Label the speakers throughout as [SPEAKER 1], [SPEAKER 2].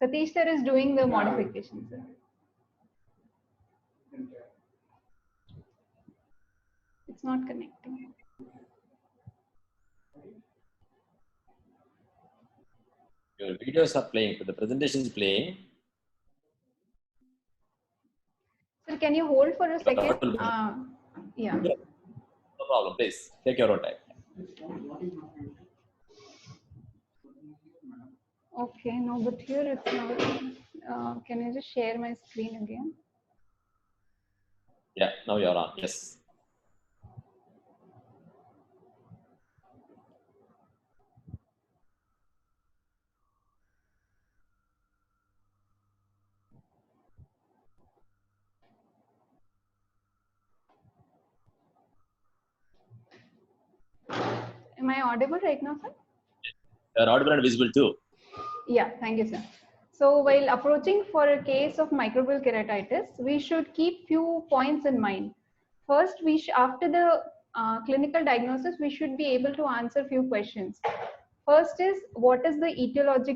[SPEAKER 1] Satish sir is doing the modification, sir. It's not connecting.
[SPEAKER 2] Your videos are playing, but the presentation is playing.
[SPEAKER 1] Sir, can you hold for a second? Yeah.
[SPEAKER 2] No problem, please. Take your own time.
[SPEAKER 1] Okay, no, but here it's not. Can I just share my screen again?
[SPEAKER 2] Yeah, now you're on. Yes.
[SPEAKER 1] Am I audible right now, sir?
[SPEAKER 2] You're audible and visible too.
[SPEAKER 1] Yeah, thank you, sir. So while approaching for a case of microbial keratitis, we should keep few points in mind. First, after the clinical diagnosis, we should be able to answer few questions. First is, what is the etiology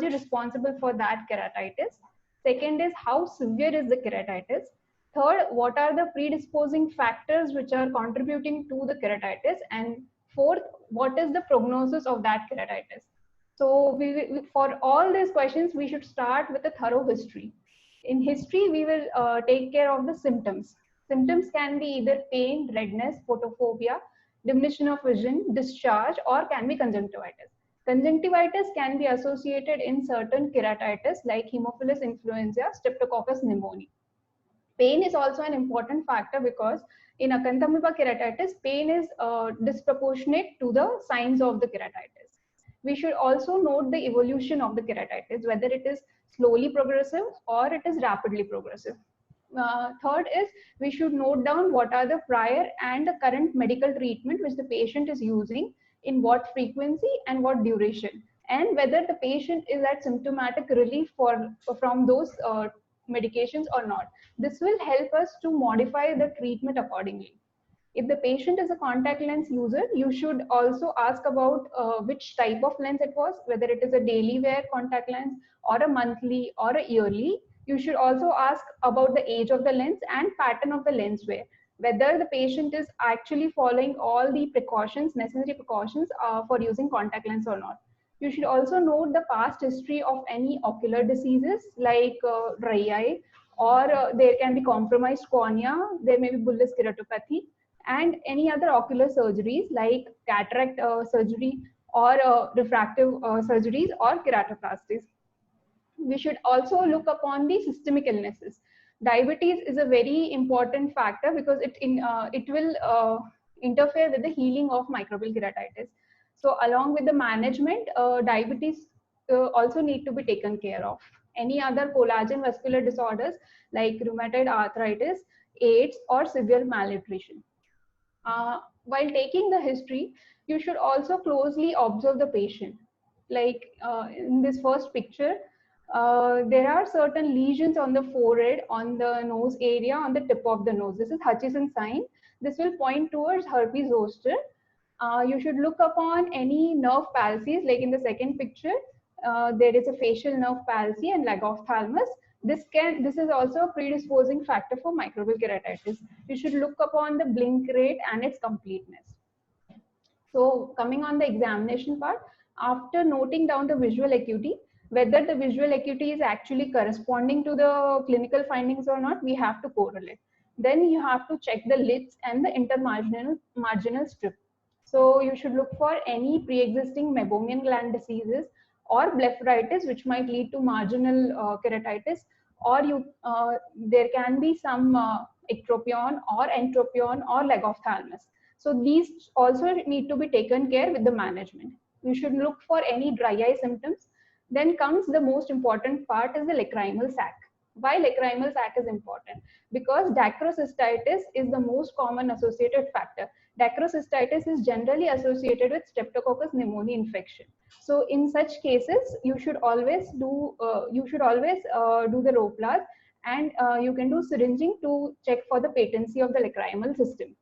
[SPEAKER 1] responsible for that keratitis? Second is, how severe is the keratitis? Third, what are the predisposing factors which are contributing to the keratitis? And fourth, what is the prognosis of that keratitis? So for all these questions, we should start with a thorough history. In history, we will take care of the symptoms. Symptoms can be either pain, redness, photophobia, diminution of vision, discharge, or can be conjunctivitis. Conjunctivitis can be associated in certain keratitis like Haemophilus influenza, Streptococcus pneumoniae. Pain is also an important factor because in Acanthamoeba keratitis, pain is disproportionate to the signs of the keratitis. We should also note the evolution of the keratitis, whether it is slowly progressive or it is rapidly progressive. Third is, we should note down what are the prior and the current medical treatment which the patient is using, in what frequency and what duration, and whether the patient is at symptomatic relief from those medications or not. This will help us to modify the treatment accordingly. If the patient is a contact lens user, you should also ask about which type of lens it was, whether it is a daily wear contact lens or a monthly or a yearly. You should also ask about the age of the lens and pattern of the lens wear, whether the patient is actually following all the precautions, necessary precautions for using contact lens or not. You should also note the past history of any ocular diseases like dry eye, or there can be compromised cornea, there may be bullous keratopathy, and any other ocular surgeries like cataract surgery or refractive surgeries or keratoplasties. We should also look upon the systemic illnesses. Diabetes is a very important factor because it will interfere with the healing of microbial keratitis. So along with the management, diabetes also need to be taken care of. Any other collagen vascular disorders like rheumatoid arthritis, AIDS, or severe malnutrition. While taking the history, you should also closely observe the patient. Like in this first picture, there are certain lesions on the forehead, on the nose area, on the tip of the nose. This is Hutchinson sign. This will point towards herpes zoster. You should look upon any nerve palsies, like in the second picture, there is a facial nerve palsy and lagophthalmus. This is also a predisposing factor for microbial keratitis. You should look upon the blink rate and its completeness. So coming on the examination part, after noting down the visual acuity, whether the visual acuity is actually corresponding to the clinical findings or not, we have to correlate. Then you have to check the lids and the intermarginal strip. So you should look for any pre-existing meibomian gland diseases or blepharitis, which might lead to marginal keratitis, or there can be some ectropion or entropion or lagophthalmus. So these also need to be taken care with the management. You should look for any dry eye symptoms. Then comes the most important part is the lacrimal sac. Why lacrimal sac is important? Because dacrocystitis is the most common associated factor. Dacrocystitis is generally associated with Streptococcus pneumoniae infection. So in such cases, you should always do the Roplas, and you can do syringing to check for the patency of the lacrimal system.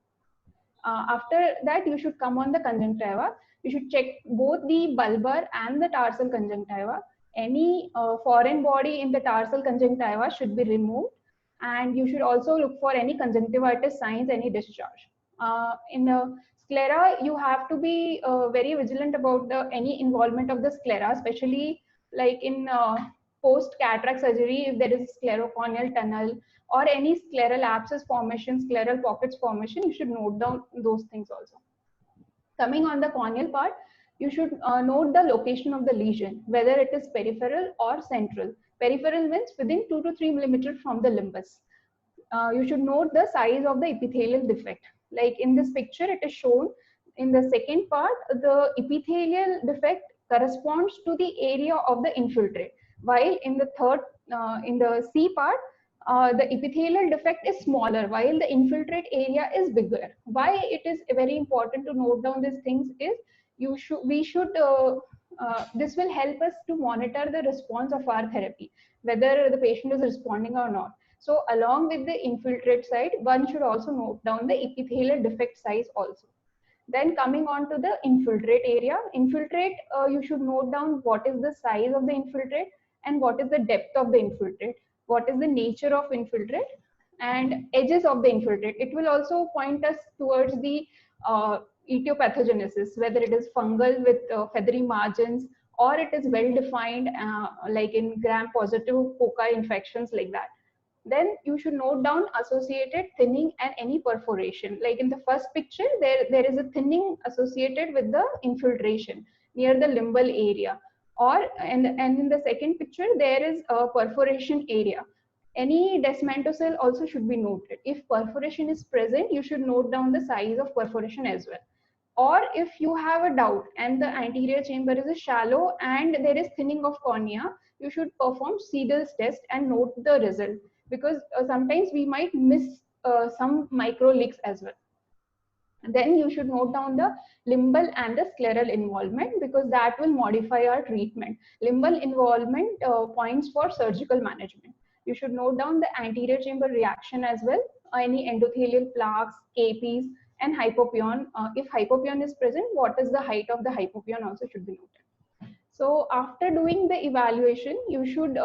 [SPEAKER 1] After that, you should come on the conjunctiva. You should check both the bulbar and the tarsal conjunctiva. Any foreign body in the tarsal conjunctiva should be removed, and you should also look for any conjunctivitis signs, any discharge. In sclera, you have to be very vigilant about any involvement of the sclera, especially like in post cataract surgery, if there is a sclerocorneal tunnel or any scleral abscess formation, scleral pockets formation, you should note down those things also. Coming on the corneal part, you should note the location of the lesion, whether it is peripheral or central. Peripheral means within 2 to 3 millimeters from the limbus. You should note the size of the epithelial defect. Like in this picture, it is shown in the second part, the epithelial defect corresponds to the area of the infiltrate, while in the third, in the C part, the epithelial defect is smaller while the infiltrate area is bigger. Why it is very important to note down these things is this will help us to monitor the response of our therapy, whether the patient is responding or not. So along with the infiltrate side, one should also note down the epithelial defect size also. Then coming on to the infiltrate area, you should note down what is the size of the infiltrate and what is the depth of the infiltrate, what is the nature of infiltrate and edges of the infiltrate. It will also point us towards the etiopathogenesis, whether it is fungal with feathery margins or it is well defined like in gram-positive foci infections like that. Then you should note down associated thinning and any perforation. Like in the first picture, there is a thinning associated with the infiltration near the limbal area. And in the second picture, there is a perforation area. Any desmantocele also should be noted. If perforation is present, you should note down the size of perforation as well. Or if you have a doubt and the anterior chamber is shallow and there is thinning of cornea, you should perform Siegel's test and note the result, because sometimes we might miss some micro leaks as well. And then you should note down the limbal and the scleral involvement, because that will modify our treatment. Limbal involvement points for surgical management. You should note down the anterior chamber reaction as well, any endothelial plaques, KPs, and hypopyon. If hypopyon is present, what is the height of the hypopyon also should be noted. So after doing the evaluation, you should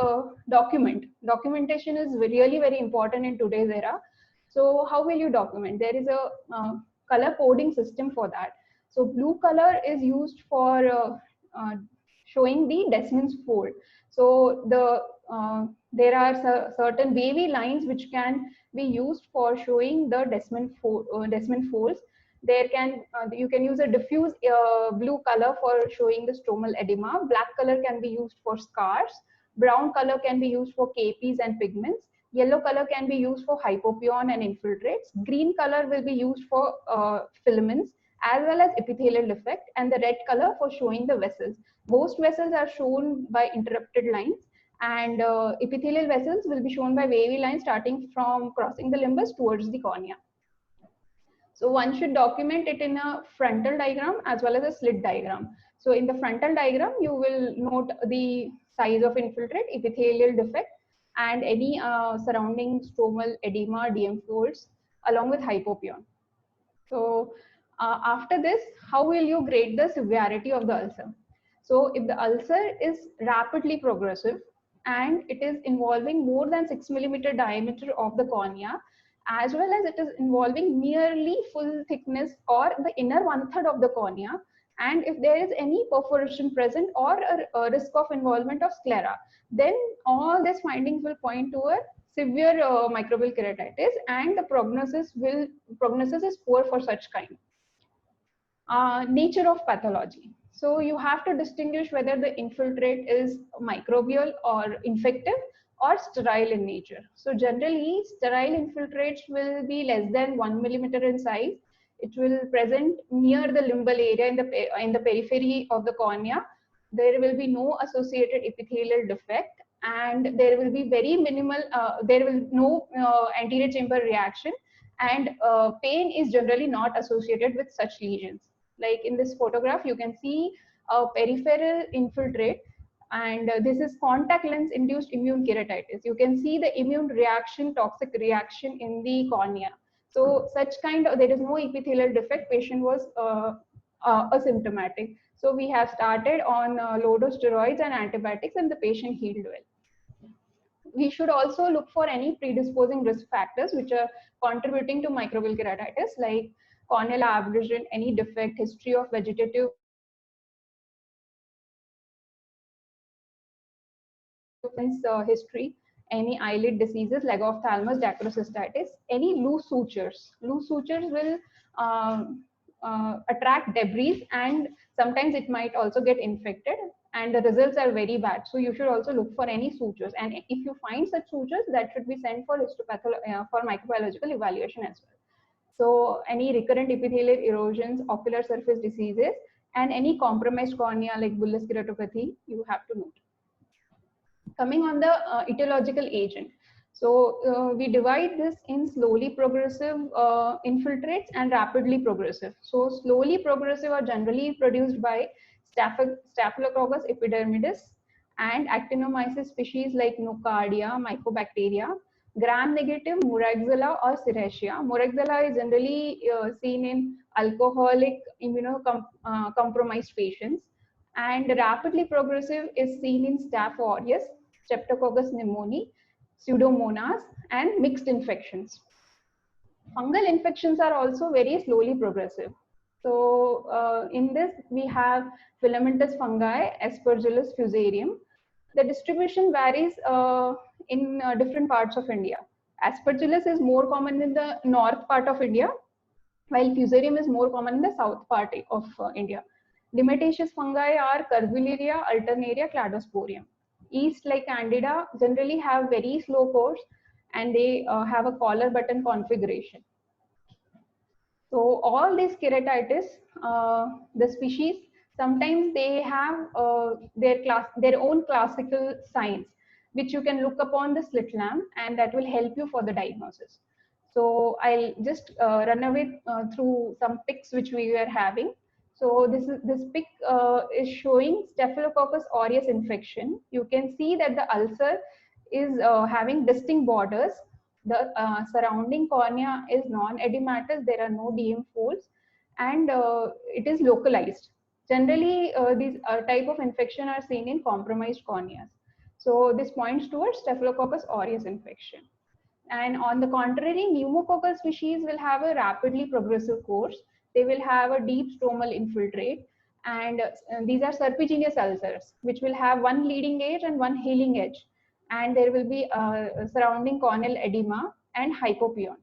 [SPEAKER 1] document. Documentation is really very important in today's era. So how will you document? There is a color coding system for that. So blue color is used for showing the Descemet's fold. So there are certain wavy lines which can be used for showing the Descemet folds. There you can use a diffuse blue color for showing the stromal edema. Black color can be used for scars. Brown color can be used for KPs and pigments. Yellow color can be used for hypopyon and infiltrates. Green color will be used for filaments as well as epithelial defect, and the red color for showing the vessels. Most vessels are shown by interrupted lines, and epithelial vessels will be shown by wavy lines starting from crossing the limbus towards the cornea. So one should document it in a frontal diagram as well as a slit diagram. So in the frontal diagram, you will note the size of infiltrate, epithelial defect, and any surrounding stromal edema, DM folds, along with hypopyon. So after this, how will you grade the severity of the ulcer? So if the ulcer is rapidly progressive and it is involving more than 6 millimeter diameter of the cornea, as well as it is involving nearly full thickness or the inner 1/3 of the cornea, and if there is any perforation present or a risk of involvement of sclera, then all these findings will point to a severe microbial keratitis, and the prognosis is poor for such kind. Nature of pathology. So you have to distinguish whether the infiltrate is microbial or infective or sterile in nature. So generally, sterile infiltrates will be less than 1 millimeter in size. It will present near the limbal area in the periphery of the cornea. There will be no associated epithelial defect, and there will be very minimal, there will no anterior chamber reaction, and pain is generally not associated with such lesions. Like in this photograph, you can see a peripheral infiltrate, and this is contact lens induced immune keratitis. You can see the immune reaction, toxic reaction in the cornea. So such kind of, there is no epithelial defect, patient was asymptomatic. So we have started on low dose steroids and antibiotics, and the patient healed well. We should also look for any predisposing risk factors which are contributing to microbial keratitis, like corneal abrasion, any defect, history of vegetative history, any eyelid diseases, leg ophthalmos, dacryocystitis, any loose sutures. Loose sutures will attract debris, and sometimes it might also get infected, and the results are very bad. So you should also look for any sutures, and if you find such sutures, that should be sent for for microbiological evaluation as well. So any recurrent epithelial erosions, ocular surface diseases, and any compromised cornea like bullous keratopathy, you have to note. Coming on the etiological agent. So we divide this in slowly progressive infiltrates and rapidly progressive. So slowly progressive are generally produced by Staphylococcus epidermidis and actinomyces species like Nocardia, Mycobacteria, gram-negative Moraxella or Serratia. Moraxella is generally seen in alcoholic immunocompromised patients, and rapidly progressive is seen in Staph aureus, Streptococcus pneumoniae, Pseudomonas, and mixed infections. Fungal infections are also very slowly progressive. So in this, we have filamentous fungi, Aspergillus fusarium. The distribution varies in different parts of India. Aspergillus is more common in the north part of India, while fusarium is more common in the south part of India. Limitaceous fungi are Curvularia, Alternaria, Cladosporium. Yeast like Candida generally have very slow course, and they have a collar button configuration. So all these keratitis, the species, sometimes they have their own classical signs, which you can look upon the slit lamp, and that will help you for the diagnosis. So I'll just run away through some pics which we were having. So this pic is showing Staphylococcus aureus infection. You can see that the ulcer is having distinct borders. The surrounding cornea is non-edematous. There are no DM folds, and it is localized. Generally, these type of infection are seen in compromised corneas. So this points towards Staphylococcus aureus infection. And on the contrary, pneumococcal species will have a rapidly progressive course. They will have a deep stromal infiltrate, and these are serpiginous ulcers, which will have one leading edge and one healing edge, and there will be surrounding corneal edema and hypopyon.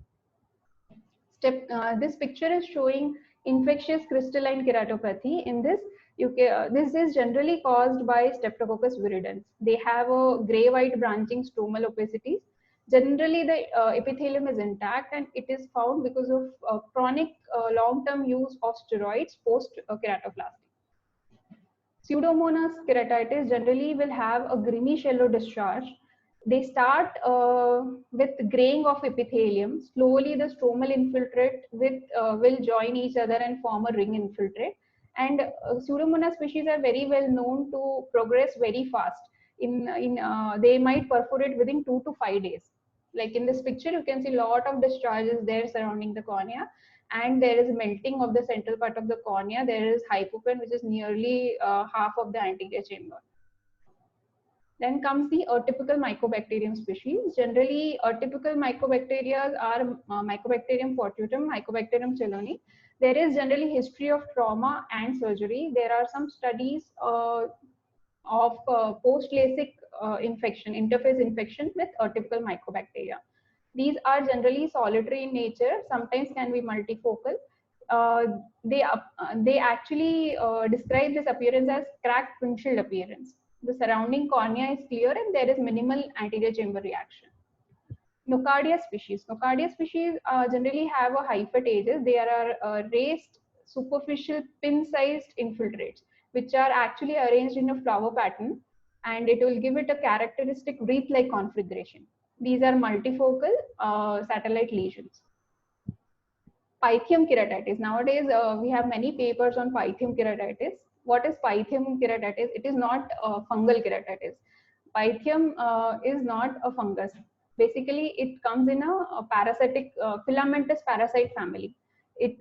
[SPEAKER 1] This picture is showing infectious crystalline keratopathy. In this, this is generally caused by Streptococcus viridans. They have a gray-white branching stromal opacities. Generally, the epithelium is intact, and it is found because of chronic long-term use of steroids post-keratoplasty. Pseudomonas keratitis generally will have a greenish yellow discharge. They start with graying of epithelium. Slowly, the stromal infiltrate will join each other and form a ring infiltrate. And Pseudomonas species are very well known to progress very fast. They might perforate within 2 to 5 days. Like in this picture, you can see a lot of discharges there surrounding the cornea, and there is melting of the central part of the cornea. There is hypopyon, which is nearly half of the anterior chamber. Then comes the atypical Mycobacterium species. Generally, atypical Mycobacteria are Mycobacterium fortuitum, Mycobacterium chelonis. There is generally history of trauma and surgery. There are some studies of post-LASIK infection, interface infection with atypical Mycobacteria. These are generally solitary in nature, sometimes can be multifocal. They actually describe this appearance as cracked windshield appearance. The surrounding cornea is clear, and there is minimal anterior chamber reaction. Nocardia species. Nocardia species generally have a hyphae. They are raised superficial pin-sized infiltrates, which are actually arranged in a flower pattern, and it will give it a characteristic wreath-like configuration. These are multifocal satellite lesions. Pythium keratitis. Nowadays, we have many papers on Pythium keratitis. What is Pythium keratitis? It is not fungal keratitis. Pythium is not a fungus. Basically, it comes in a parasitic filamentous parasite family. It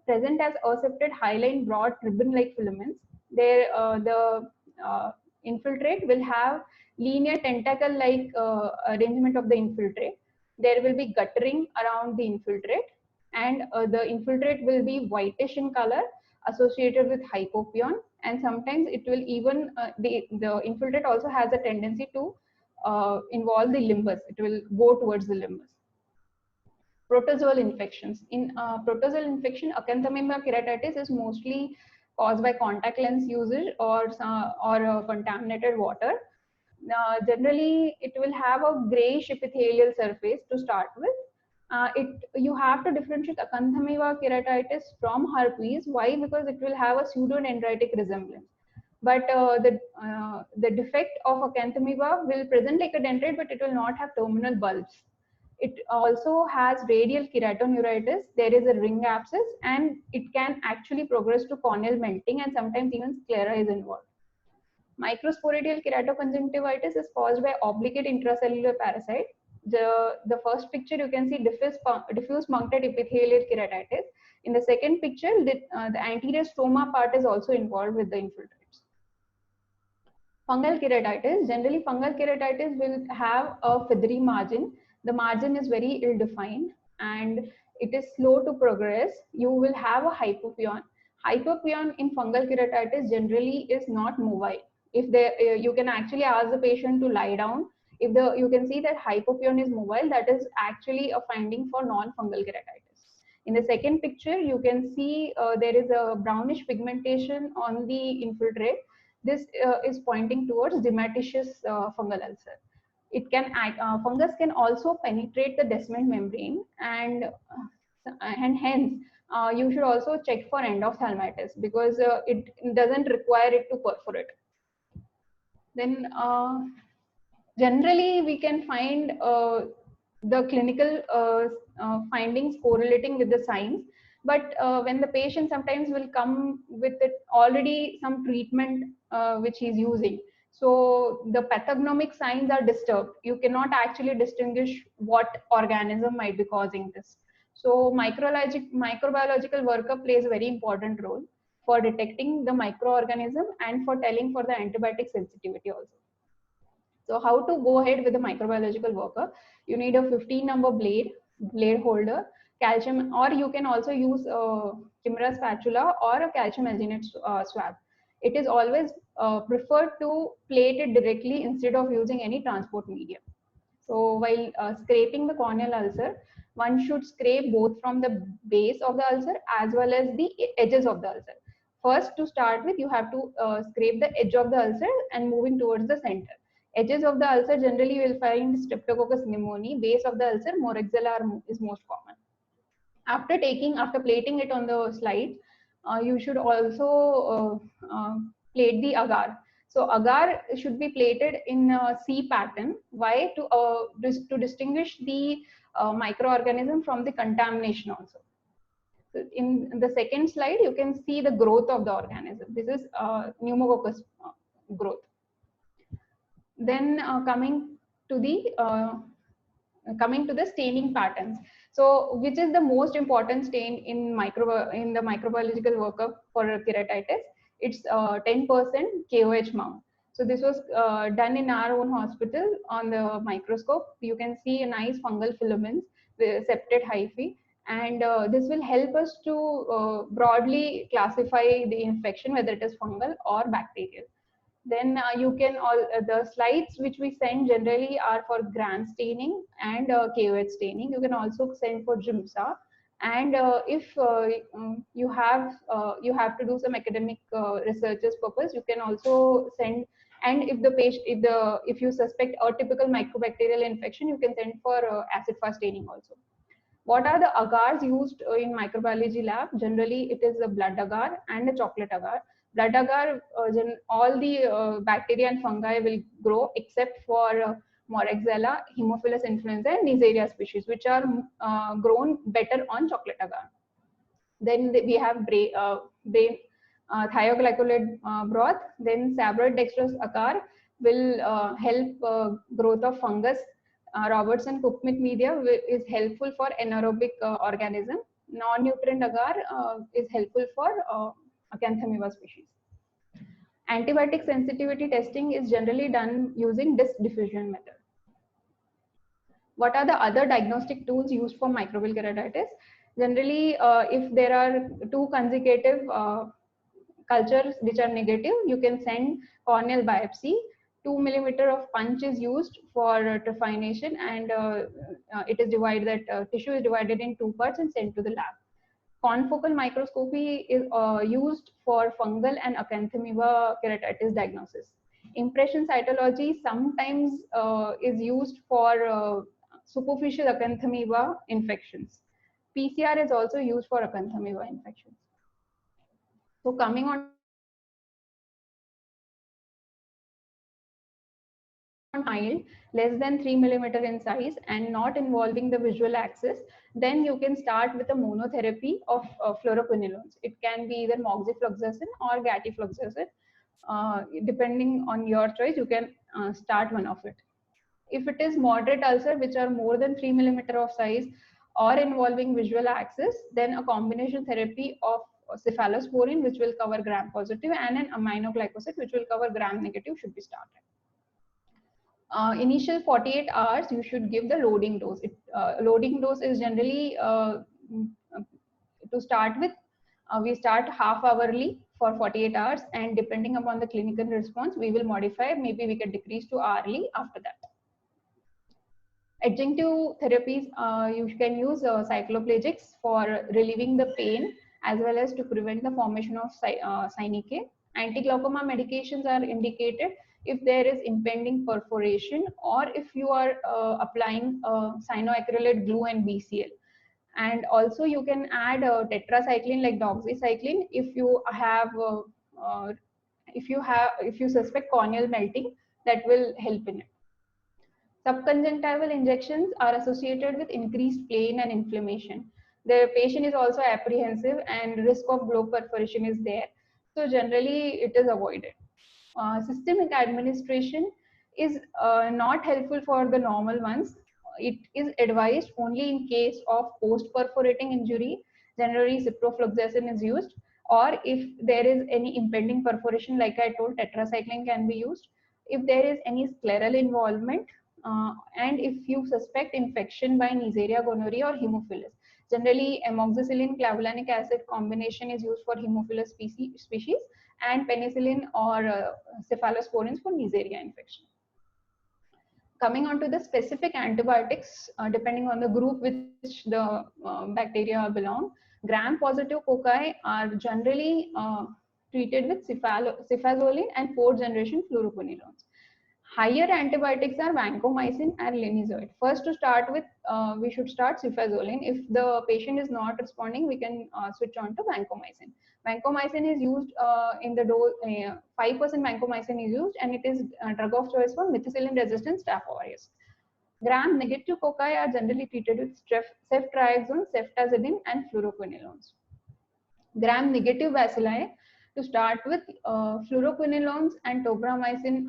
[SPEAKER 1] present as accepted hyaline broad ribbon-like filaments. The infiltrate will have linear tentacle-like arrangement of the infiltrate. There will be guttering around the infiltrate, and the infiltrate will be whitish in color, associated with hypopion, and sometimes it will even the infiltrate also has a tendency to involve the limbus. It will go towards the limbus. Protozoal infections. In protozoal infection, acanthamoeba keratitis is mostly caused by contact lens usage or contaminated water. Generally, it will have a grayish epithelial surface to start with. You have to differentiate acanthamoeba keratitis from herpes. Why? Because it will have a pseudodendritic resemblance. But the defect of acanthamoeba will present like a dendrite, but it will not have terminal bulbs. It also has radial keratoneuritis. There is a ring abscess, and it can actually progress to corneal melting, and sometimes even sclera is involved. Microsporidial keratoconjunctivitis is caused by obligate intracellular parasite. The first picture you can see diffuse punctate epithelial keratitis. In the second picture, the anterior stroma part is also involved with the infiltrates. Fungal keratitis. Generally, fungal keratitis will have a feathery margin. The margin is very ill-defined and it is slow to progress. You will have a hypopion. Hypopion in fungal keratitis generally is not mobile. If you can actually ask the patient to lie down. If you can see that hypopion is mobile, that is actually a finding for non-fungal keratitis. In the second picture, you can see there is a brownish pigmentation on the infiltrate. This is pointing towards dematicious fungal ulcer. It can fungus can also penetrate the descending membrane, and hence you should also check for endophthalmitis because it doesn't require it to perforate. Then generally we can find the clinical findings correlating with the signs, but when the patient sometimes will come with it already some treatment which he's using, so the pathognomic signs are disturbed. You cannot actually distinguish what organism might be causing this. So microbiological workup plays a very important role for detecting the microorganism and for telling for the antibiotic sensitivity also. So how to go ahead with the microbiological workup? You need a 15 number blade holder, calcium, or you can also use a Kimra spatula or a calcium alginate swab. It is always preferred to plate it directly instead of using any transport medium. So while scraping the corneal ulcer, one should scrape both from the base of the ulcer as well as the edges of the ulcer. First, to start with, you have to scrape the edge of the ulcer and moving towards the center. Edges of the ulcer generally you will find Streptococcus pneumoniae. Base of the ulcer, Moraxella is most common. After plating it on the slide, you should also plate the agar. So agar should be plated in a C pattern. Why? To distinguish the microorganism from the contamination also. So in the second slide, you can see the growth of the organism. This is pneumococcus growth. Then coming to the staining patterns. So which is the most important stain in the microbiological workup for keratitis? It's 10% KOH mount. So this was done in our own hospital on the microscope. You can see a nice fungal filaments, the septate hyphae, and this will help us to broadly classify the infection, whether it is fungal or bacterial. Then you can the slides which we send generally are for Gram staining and KOH staining. You can also send for Giemsa, and if you have to do some academic researchers purpose, you can also send. And if you suspect a typical microbacterial infection, you can send for acid fast staining also. What are the agars used in microbiology lab? Generally, it is a blood agar and a chocolate agar. Blood agar, all the bacteria and fungi will grow except for Moraxella, Haemophilus influenza, and Neisseria species, which are grown better on chocolate agar. Then we have thioglycolate broth. Then sabroid dextrose agar will help growth of fungus. Robertson-Cook-Smith media is helpful for anaerobic organism. Non-nutrient agar is helpful for acanthamoeba species. Antibiotic sensitivity testing is generally done using disk diffusion method. What are the other diagnostic tools used for microbial keratitis? Generally, if there are two consecutive cultures which are negative, you can send corneal biopsy. 2 millimeter of punch is used for trephination, and it is divided, that tissue is divided in two parts and sent to the lab. Confocal microscopy is used for fungal and acanthamoeba keratitis diagnosis. Impression cytology sometimes is used for superficial acanthamoeba infections. PCR is also used for acanthamoeba infections. So coming on mild, less than 3 millimeter in size and not involving the visual axis, then you can start with a monotherapy of fluoroquinolones. It can be either moxifloxacin or gatifloxacin. Depending on your choice, you can start one of it. If it is moderate ulcer, which are more than 3 millimeter of size or involving visual axis, then a combination therapy of cephalosporin, which will cover gram positive, and an aminoglycosid, which will cover gram negative, should be started. Initial 48 hours, you should give the loading dose. Loading dose is generally to start with, we start half hourly for 48 hours, and depending upon the clinical response, we will modify. Maybe we can decrease to hourly after that. Adjunctive therapies, you can use cycloplegics for relieving the pain as well as to prevent the formation of synechiae. Anti-glaucoma medications are indicated if there is impending perforation or if you are applying cyanoacrylate glue and BCL. And also you can add tetracycline like doxycycline if you suspect corneal melting. That will help in it. Subconjunctival injections are associated with increased pain and inflammation. The patient is also apprehensive and risk of globe perforation is there. So generally it is avoided. Systemic administration is not helpful for the normal ones. It is advised only in case of post-perforating injury. Generally ciprofloxacin is used, or if there is any impending perforation, like I told, tetracycline can be used. If there is any scleral involvement, and if you suspect infection by Neisseria gonorrhea or Haemophilus. Generally, amoxicillin clavulanic acid combination is used for Haemophilus species, and penicillin or cephalosporins for Neisseria infection. Coming on to the specific antibiotics, depending on the group which the bacteria belong, gram-positive cocci are generally treated with cefazolin and fourth-generation fluoroquinolones. Higher antibiotics are vancomycin and linezolid. First, to start with, we should start cefazolin. If the patient is not responding, we can switch on to vancomycin. Vancomycin is used in the dose, 5% vancomycin is used, and it is drug of choice for methicillin-resistant Staph aureus. Gram-negative cocci are generally treated with ceftriaxone, ceftazidime, and fluoroquinolones. Gram-negative bacilli, to start with, fluoroquinolones and tobramycin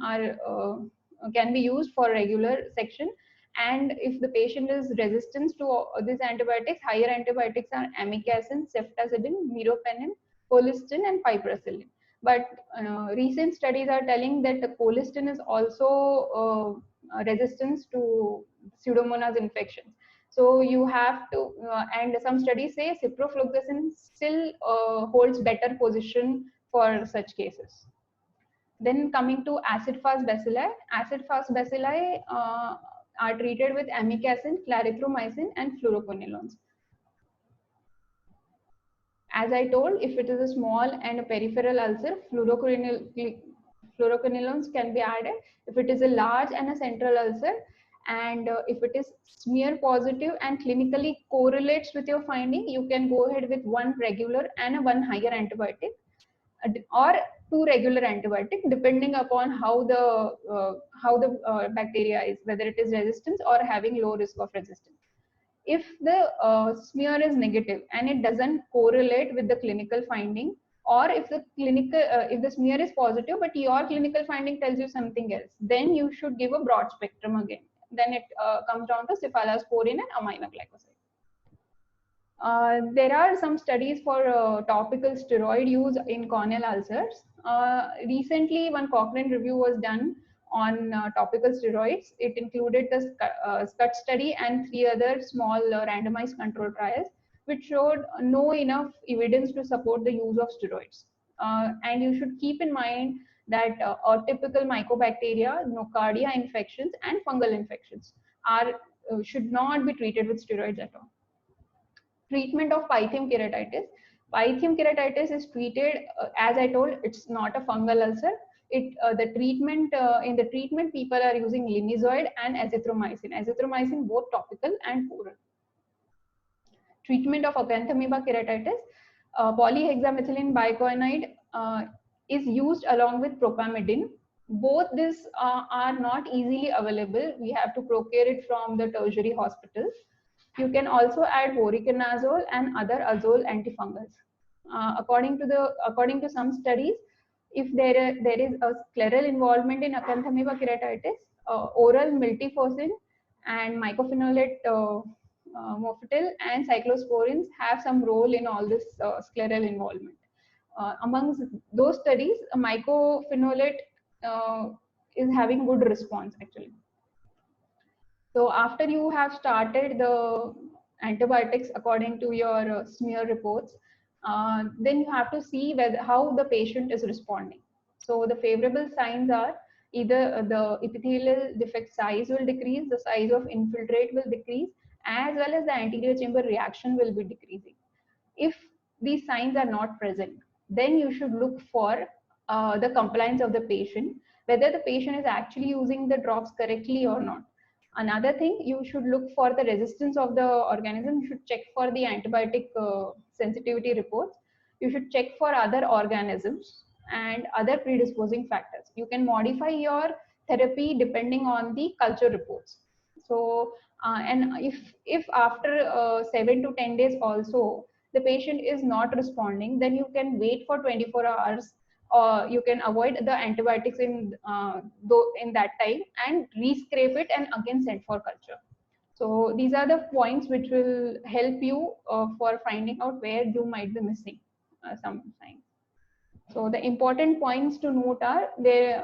[SPEAKER 1] can be used for regular section. And if the patient is resistant to these antibiotics, higher antibiotics are amikacin, ceftazidime, meropenem, colistin, and piperacillin. But recent studies are telling that the colistin is also resistant to Pseudomonas infections. So you have to, and some studies say ciprofloxacin still holds better position for such cases. Then coming to acid-fast bacilli, are treated with amikacin, clarithromycin, and fluoroquinolones. As I told, if it is a small and a peripheral ulcer, fluoroquinolones can be added. If it is a large and a central ulcer, and if it is smear positive and clinically correlates with your finding, you can go ahead with one regular and one higher antibiotic, or two regular antibiotic, depending upon how the bacteria is, whether it is resistant or having low risk of resistance. If the smear is negative and it doesn't correlate with the clinical finding, or if the smear is positive but your clinical finding tells you something else, then you should give a broad spectrum again. Then it comes down to cephalosporin and aminoglycoside. There are some studies for topical steroid use in corneal ulcers. Recently, one Cochrane review was done on topical steroids. It included the SCUT study and 3 other small randomized control trials, which showed no enough evidence to support the use of steroids. And you should keep in mind that atypical mycobacteria, nocardia infections, and fungal infections are should not be treated with steroids at all. Treatment of pythium keratitis. Pythium keratitis is treated, as I told, it's not a fungal ulcer. The treatment in the treatment, people are using linezolid and azithromycin. Azithromycin both topical and oral. Treatment of acanthamoeba keratitis. Polyhexamethylene bicarbonate is used along with propamidine. Both these are not easily available. We have to procure it from the tertiary hospitals. You can also add voriconazole and other azole antifungals. According to some studies, if there is a scleral involvement in acanthamoeba keratitis, oral miltefosine and mycophenolate mofetil and cyclosporins have some role in all this scleral involvement. Amongst those studies, mycophenolate is having good response actually. So after you have started the antibiotics according to your smear reports, then you have to see how the patient is responding. So the favorable signs are either the epithelial defect size will decrease, the size of infiltrate will decrease, as well as the anterior chamber reaction will be decreasing. If these signs are not present, then you should look for the compliance of the patient, whether the patient is actually using the drops correctly or not. Another thing, you should look for the resistance of the organism. You should check for the antibiotic sensitivity reports. You should check for other organisms and other predisposing factors. You can modify your therapy depending on the culture reports. So, and if after 7 to 10 days also the patient is not responding, then you can wait for 24 hours, or you can avoid the antibiotics in that time and re-scrape it and again send for culture. So these are the points which will help you for finding out where you might be missing some signs. So the important points to note are there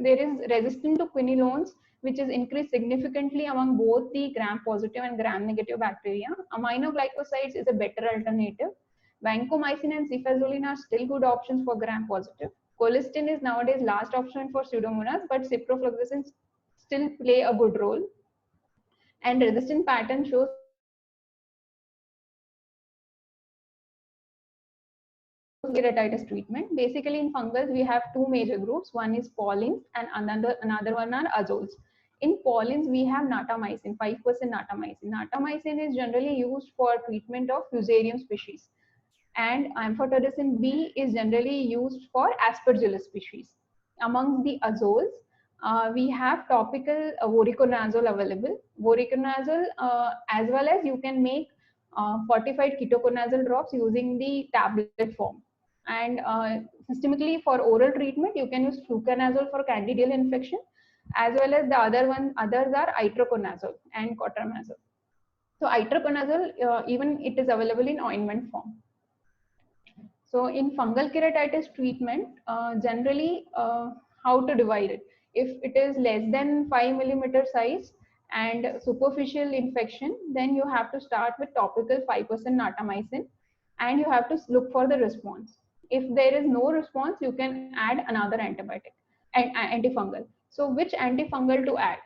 [SPEAKER 1] is resistance to quinolones, which is increased significantly among both the gram-positive and gram-negative bacteria. Aminoglycosides is a better alternative. Vancomycin and cefazolin are still good options for gram-positive. Colistin is nowadays last option for Pseudomonas, but ciprofloxacin still play a good role. And resistant pattern shows keratitis treatment. Basically, in fungals, we have two major groups. One is paulins and another one are azoles. In paulins, we have natamycin, 5% natamycin. Natamycin is generally used for treatment of Fusarium species. And amphotericin B is generally used for Aspergillus species. Amongst the azoles, we have topical voriconazole available. Voriconazole, as well as you can make fortified ketoconazole drops using the tablet form. And systemically for oral treatment, you can use fluconazole for candidal infection, as well as the others are itraconazole and cotrimazole. So itraconazole, even it is available in ointment form. So in fungal keratitis treatment, generally how to divide it. If it is less than 5 millimeter size and superficial infection, then you have to start with topical 5% natamycin and you have to look for the response. If there is no response, you can add another antibiotic, antifungal. So which antifungal to add?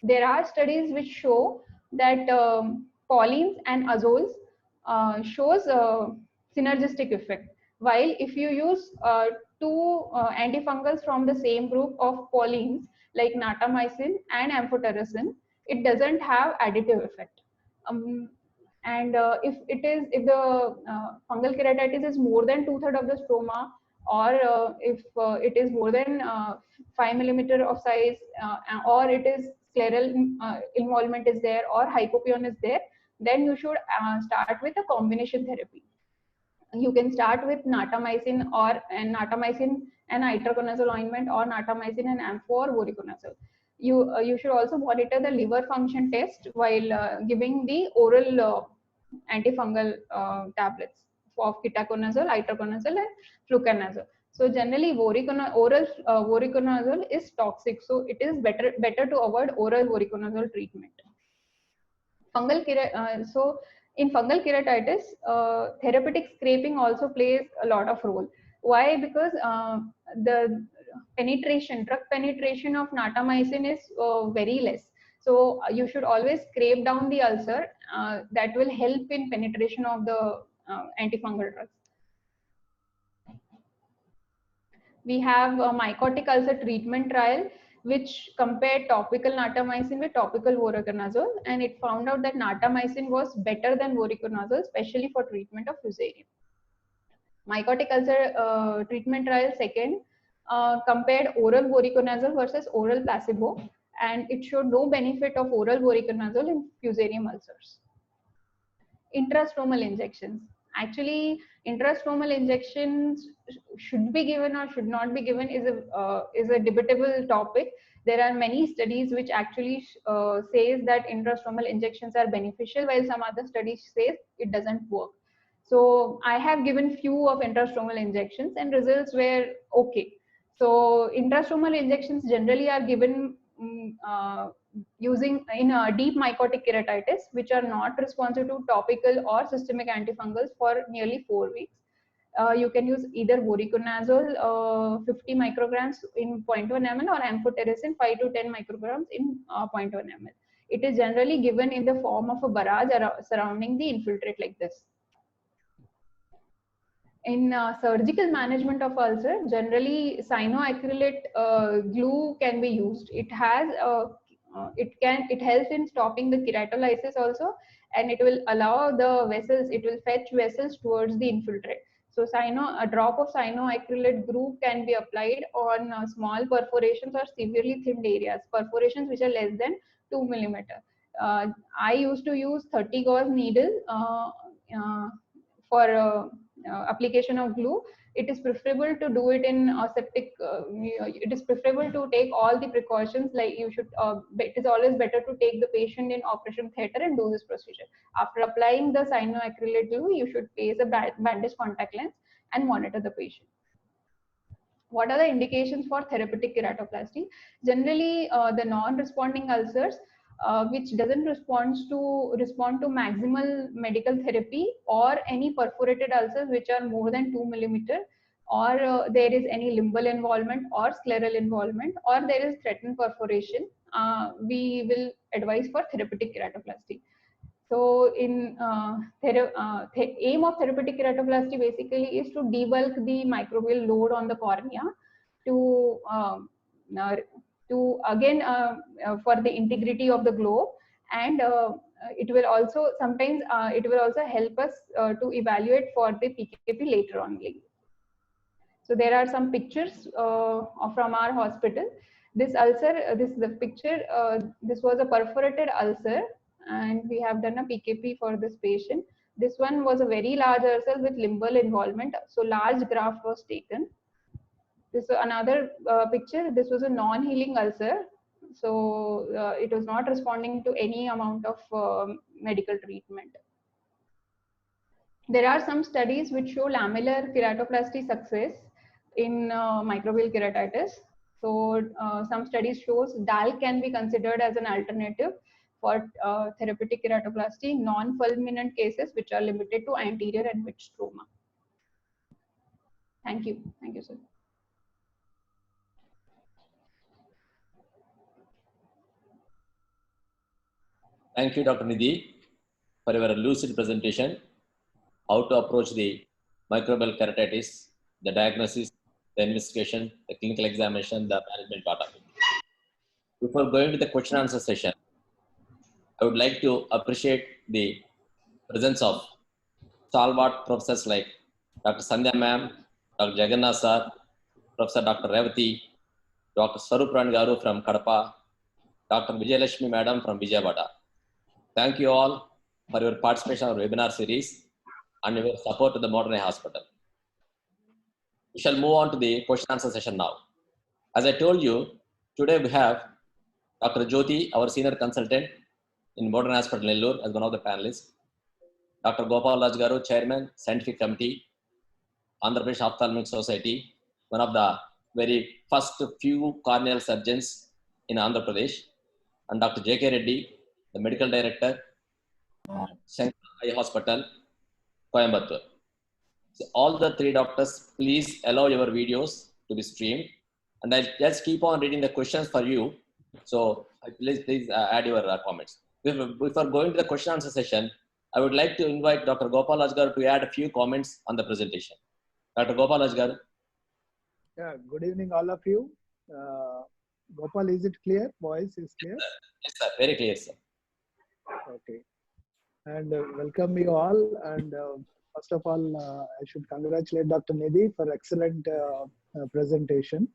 [SPEAKER 1] There are studies which show that paulins and azoles shows synergistic effect. While if you use two antifungals from the same group of paulins like natamycin and amphotericin, it doesn't have additive effect. And if the fungal keratitis is more than 2/3 of the stroma, or if it is more than 5 millimeter of size, or it is scleral involvement is there, or hypopion is there, then you should start with a combination therapy. You can start with natamycin and itraconazole ointment, or natamycin and ampho or voriconazole. You should also monitor the liver function test while giving the oral antifungal tablets of ketoconazole, itraconazole, and fluconazole. So generally, oral voriconazole is toxic, so it is better to avoid oral voriconazole treatment. So in fungal keratitis, therapeutic scraping also plays a lot of role. Why? Because the drug penetration of natamycin is very less. So you should always scrape down the ulcer. That will help in penetration of the antifungal drugs. We have a mycotic ulcer treatment trial which compared topical natamycin with topical voriconazole, and it found out that natamycin was better than voriconazole, especially for treatment of fusarium. Mycotic ulcer treatment trial second compared oral voriconazole versus oral placebo, and it showed no benefit of oral voriconazole in fusarium ulcers. Intrastromal injections. Actually, intrastromal injections should be given or should not be given is a debatable topic. There are many studies which actually says that intrastromal injections are beneficial, while some other studies says it doesn't work. So I have given few of intrastromal injections and results were okay. So intrastromal injections generally are given using in deep mycotic keratitis, which are not responsive to topical or systemic antifungals for nearly 4 weeks. You can use either voriconazole 50 micrograms in 0.1 ml or amphotericin 5 to 10 micrograms in 0.1 ml. It is generally given in the form of a barrage surrounding the infiltrate like this. In surgical management of ulcer, generally cyanoacrylate glue can be used. It helps in stopping the keratolysis also, and it will allow the vessels, it will fetch vessels towards the infiltrate. So a drop of cyanoacrylate glue can be applied on small perforations or severely thinned areas, perforations which are less than 2 millimeter. I used to use 30 gauge needle for application of glue. It is preferable to do it in aseptic. It is preferable to take all the precautions, like you should. It is always better to take the patient in operation theater and do this procedure. After applying the cyanoacrylate glue, you should place a bandage contact lens and monitor the patient. What are the indications for therapeutic keratoplasty? Generally, the non-responding ulcers, which doesn't respond to maximal medical therapy, or any perforated ulcers which are more than 2 millimeter, or there is any limbal involvement or scleral involvement, or there is threatened perforation, we will advise for therapeutic keratoplasty. So in aim of therapeutic keratoplasty basically is to debulk the microbial load on the cornea to again for the integrity of the globe, and it will also sometimes it will also help us to evaluate for the PKP later on. So there are some pictures from our hospital. This ulcer, this is the picture. This was a perforated ulcer, and we have done a PKP for this patient. This one was a very large ulcer with limbal involvement, so large graft was taken. This is another picture. This was a non-healing ulcer, so it was not responding to any amount of medical treatment. There are some studies which show lamellar keratoplasty success in microbial keratitis. So some studies shows DAL can be considered as an alternative for therapeutic keratoplasty in non-fulminant cases which are limited to anterior and mid stroma. Thank you, sir.
[SPEAKER 2] Thank you, Dr. Nidhi, for your lucid presentation, how to approach the microbial keratitis, the diagnosis, the investigation, the clinical examination, the management part of it. Before going to the question and answer session, I would like to appreciate the presence of stalwart professors like Dr. Sandhya ma'am, Dr. Jagannath sir, Professor Dr. Revati, Dr. Swarup Garu from Kadapa, Dr. Vijayalakshmi madam from Vijayawada. Thank you all for your participation in our webinar series and your support to the Modern Eye Hospital. We shall move on to the question answer session now. As I told you, today we have Dr. Jyoti, our senior consultant in Modern Hospital Nellore, as one of the panelists. Dr. Gopal Raj Garu, Chairman, Scientific Committee, Andhra Pradesh Ophthalmic Society, one of the very first few corneal surgeons in Andhra Pradesh, and Dr. J.K. Reddy, the Medical Director, Shankar Eye Hospital, Coimbatore. So all the three doctors, please allow your videos to be streamed, and I'll just keep on reading the questions for you. So please add your comments. Before going to the question answer session, I would like to invite Dr. Gopal Raj Garu to add a few comments on the presentation. Dr. Gopal Raj Garu.
[SPEAKER 3] Yeah, good evening, all of you. Gopal, is it clear? Voice is clear?
[SPEAKER 2] Yes, sir. Very clear, sir.
[SPEAKER 3] Okay. And welcome you all. And first of all, I should congratulate Dr. Nidhi for excellent presentation.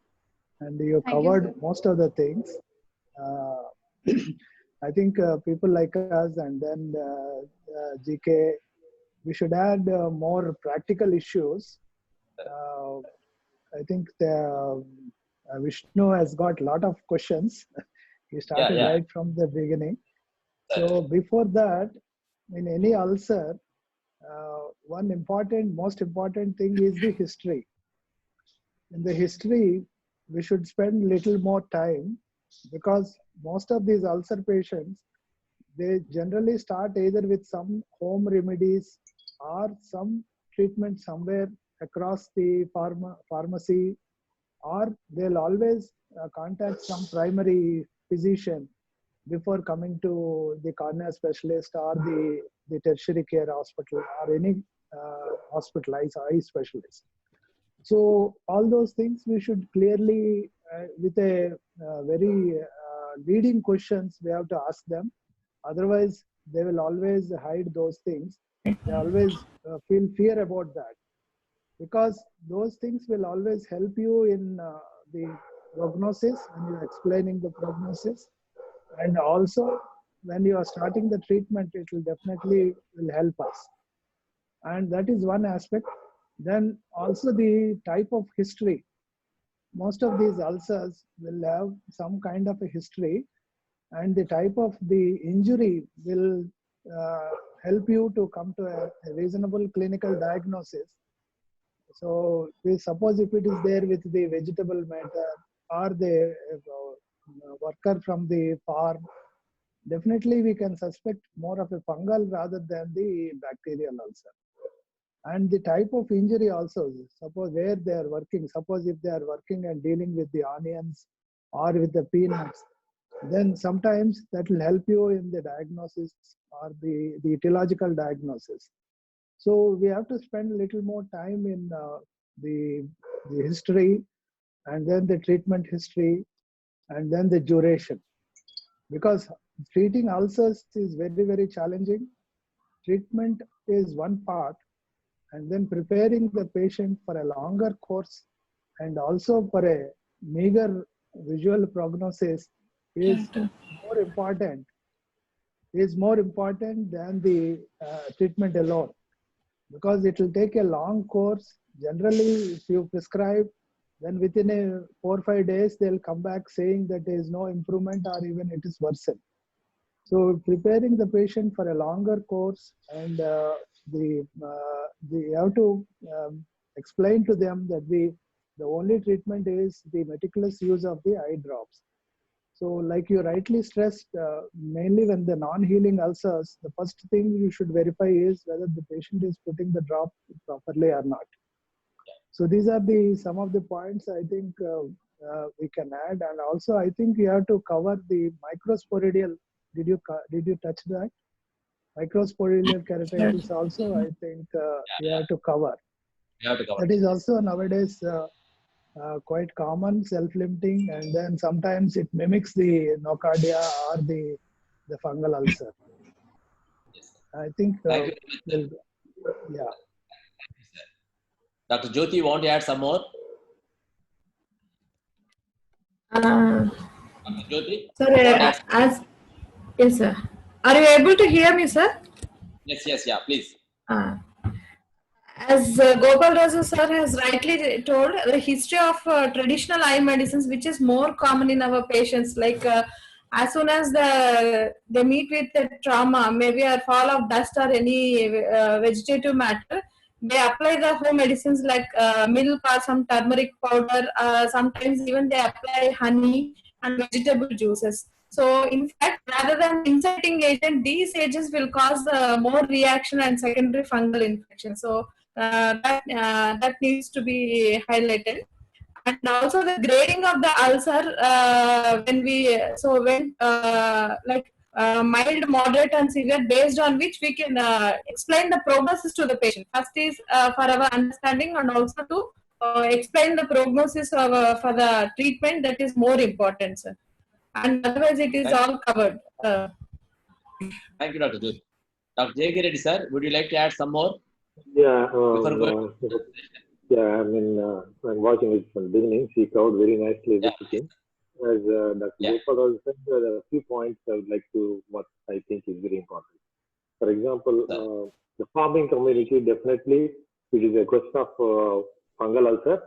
[SPEAKER 3] And you covered most of the things. I think people like us and then GK, we should add more practical issues. I think Vishnu has got a lot of questions. He started right from the beginning. So before that, in any ulcer, most important thing is the history. In the history, we should spend little more time because most of these ulcer patients, they generally start either with some home remedies or some treatment somewhere across the pharmacy, or they'll always contact some primary physician before coming to the cornea specialist or the tertiary care hospital or any hospitalized eye specialist. So all those things we should clearly, with a very leading questions, we have to ask them. Otherwise, they will always hide those things. They always feel fear about that. Because those things will always help you in the prognosis, when you're explaining the prognosis. And also, when you are starting the treatment, it will definitely help us. And that is one aspect. Then also the type of history. Most of these ulcers will have some kind of a history, and the type of the injury will help you to come to a reasonable clinical diagnosis. So we suppose if it is there with the vegetable matter or the worker from the farm, definitely we can suspect more of a fungal rather than the bacterial ulcer. And the type of injury also, suppose where they are working, suppose if they are working and dealing with the onions or with the peanuts, then sometimes that will help you in the diagnosis or the etiological diagnosis. So we have to spend a little more time in the history, and then the treatment history, and then the duration. Because treating ulcers is very, very challenging. Treatment is one part, and then preparing the patient for a longer course and also for a meager visual prognosis is more important than the treatment alone. Because it will take a long course. Generally, if you prescribe, then within 4 or 5 days, they'll come back saying that there is no improvement or even it is worsened. So preparing the patient for a longer course, and you have to explain to them that the only treatment is the meticulous use of the eye drops. So like you rightly stressed, mainly when the non-healing ulcers, the first thing you should verify is whether the patient is putting the drop properly or not. So these are some of the points I think we can add. And also I think you have to cover the microsporidial. Did you touch that? Microsporidial keratitis also, I think you have to cover. That is also nowadays quite common, self-limiting, and then sometimes it mimics the nocardia or the fungal ulcer. I think, yeah.
[SPEAKER 2] Dr. Jyoti, want to add some more?
[SPEAKER 4] Dr.
[SPEAKER 2] Jyoti?
[SPEAKER 4] Sir, yes, sir. Are you able to hear me, sir?
[SPEAKER 2] Yes, yeah, please.
[SPEAKER 4] As Gopal Raju sir has rightly told, the history of traditional eye medicines, which is more common in our patients, like as soon as they meet with the trauma, maybe a fall of dust or any vegetative matter, they apply the home medicines like milk or some turmeric powder. Sometimes even they apply honey and vegetable juices. So in fact, rather than inciting agent, these agents will cause more reaction and secondary fungal infection. So that needs to be highlighted. And also the grading of the ulcer, when like mild, moderate, and severe, based on which we can explain the prognosis to the patient. First is for our understanding, and also to explain the prognosis for the treatment. That is more important, sir. And otherwise, it is all covered.
[SPEAKER 2] Thank you, Dr. Jyoti. Dr. J. Reddy, sir, would you like to add some more?
[SPEAKER 5] Yeah,
[SPEAKER 2] Before going
[SPEAKER 5] yeah. I mean, I'm watching it from the beginning. She covered very nicely
[SPEAKER 2] Yeah.
[SPEAKER 5] everything. As Dr.
[SPEAKER 2] Yeah.
[SPEAKER 5] Gopal also said, there are a few points I would like to what I think is very important. For example, the farming community, definitely it is a question of fungal ulcer.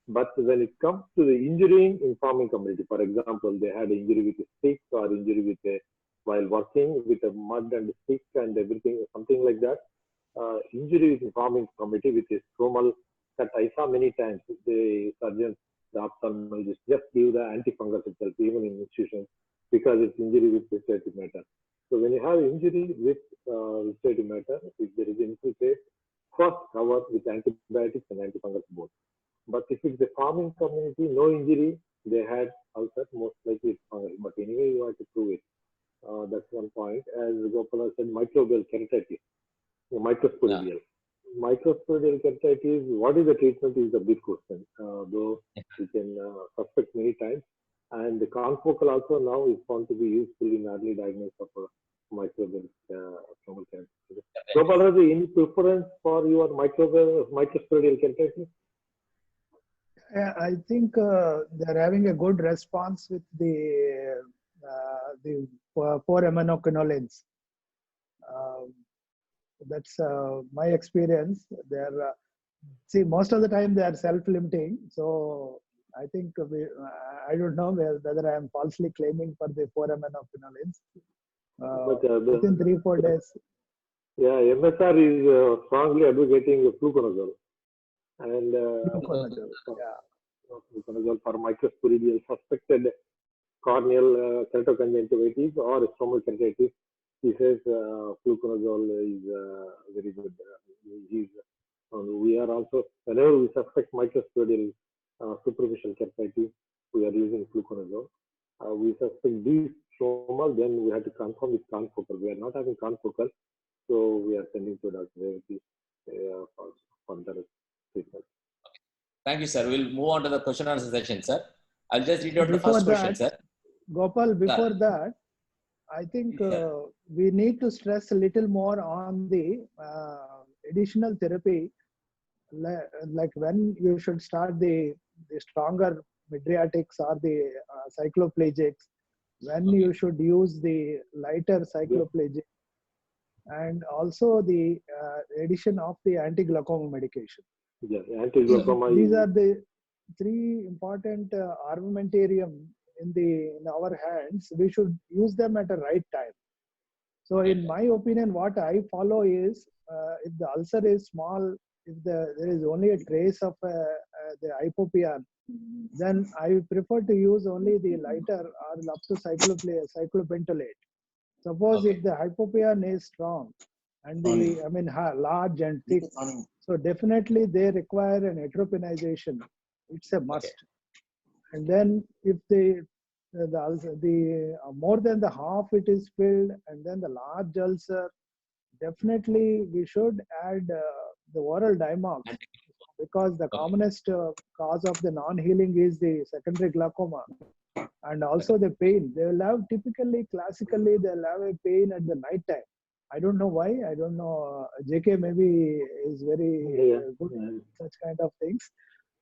[SPEAKER 5] But when it comes to the injury in farming community, for example, they had injury with a stick or injury with a while working with a mud and stick and everything, something like that. Injury in farming community with a stromal cut. I saw many times the surgeons, the ophthalmologists just give the antifungals itself, even in institutions, because it's injury with vegetative matter. So when you have injury with vegetative matter, if there is infiltrate, first cover with antibiotics and antifungals both. But if it's the farming community, no injury, they had ulcer, most likely it's fungal. But anyway, you have to prove it. That's one point. As Gopala said, microbial keratitis, microsporidial. Microsporidial keratitis, what is the treatment is the big question. Though we can suspect many times. And the confocal also now is found to be useful in early diagnosis of microbial keratitis. Gopala, any preference for your microsporidial keratitis?
[SPEAKER 3] Yeah, I think they're having a good response with the 4-aminoquinolines. That's my experience. They're see, most of the time they are self-limiting. So I think I don't know whether I am falsely claiming for the 4-aminoquinolines. Within 3-4 days.
[SPEAKER 5] Yeah, MSR is strongly advocating fluconazole. And fluconazole for microsporidial suspected corneal keratoconjunctivitis or stromal keratitis. He says fluconazole is very good. We are also, whenever we suspect microsporidial superficial keratitis, we are using fluconazole. We suspect these stromal, then we have to confirm with confocal. We are not having confocal, so we are sending to Dr. Revati for further treatment.
[SPEAKER 2] Thank you, sir. We'll move on to the question and answer session, sir. I'll just read out the first question, sir.
[SPEAKER 3] Gopal, before that, I think we need to stress a little more on the additional therapy, like when you should start the stronger mydriatics or the cycloplegics, when you should use the lighter cycloplegic, and also the addition of the anti-glaucoma medication.
[SPEAKER 5] Yeah, anti-glaucoma.
[SPEAKER 3] These are the 3 important armamentarium in our hands. We should use them at the right time. So in my opinion, what I follow is if the ulcer is small, if there is only a trace of the hypopyon, then I prefer to use only the lighter or up to cyclopentolate. Suppose if the hypopyon is strong and large and thick, so definitely they require an heteropenization. It's a must. And then if the more than the half it is filled, and then the large ulcer, definitely we should add the oral Diamox, because the commonest cause of the non-healing is the secondary glaucoma, and also the pain. They will have classically they'll have a pain at the night time. I don't know why. I don't know. JK maybe is very good at such kind of things,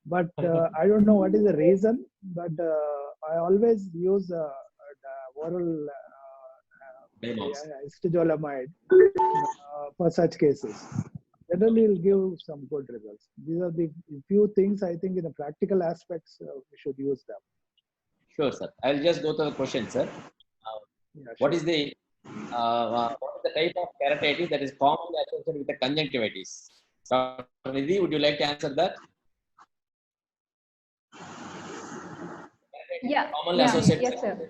[SPEAKER 3] but I don't know what is the reason. But I always use oral istazolamide for such cases. Generally, will give some good results. These are the few things I think in the practical aspects we should use them.
[SPEAKER 2] Sure, sir. I'll just go to the question, sir.
[SPEAKER 3] Yeah,
[SPEAKER 2] What
[SPEAKER 3] sure.
[SPEAKER 2] is the type of keratitis that is commonly associated with the conjunctivitis? Dr. Nidhi, would you like to answer that?
[SPEAKER 1] Yeah,
[SPEAKER 2] Commonly
[SPEAKER 1] yeah,
[SPEAKER 2] associated.
[SPEAKER 1] yes, sir.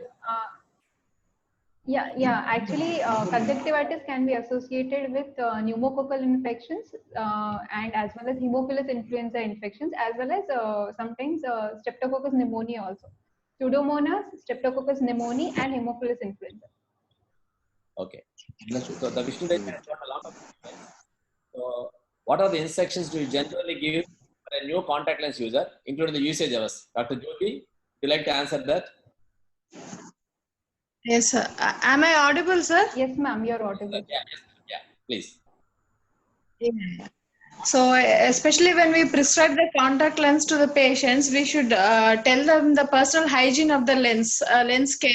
[SPEAKER 1] Yeah. Actually, conjunctivitis can be associated with pneumococcal infections and as well as Haemophilus influenza infections, as well as sometimes Streptococcus pneumoniae also. Pseudomonas, Streptococcus pneumoniae, and Haemophilus influenza.
[SPEAKER 2] Okay. So the Vishnu has got a lot of questions. So what are the instructions do you generally give for a new contact lens user, including the usage hours? Dr. Jyoti, would you like to answer that?
[SPEAKER 4] Yes, sir. Am I audible, sir?
[SPEAKER 1] Yes, ma'am, you're audible.
[SPEAKER 2] Yeah, please.
[SPEAKER 4] Yeah. So, especially when we prescribe the contact lens to the patients, we should tell them the personal hygiene of the lens care,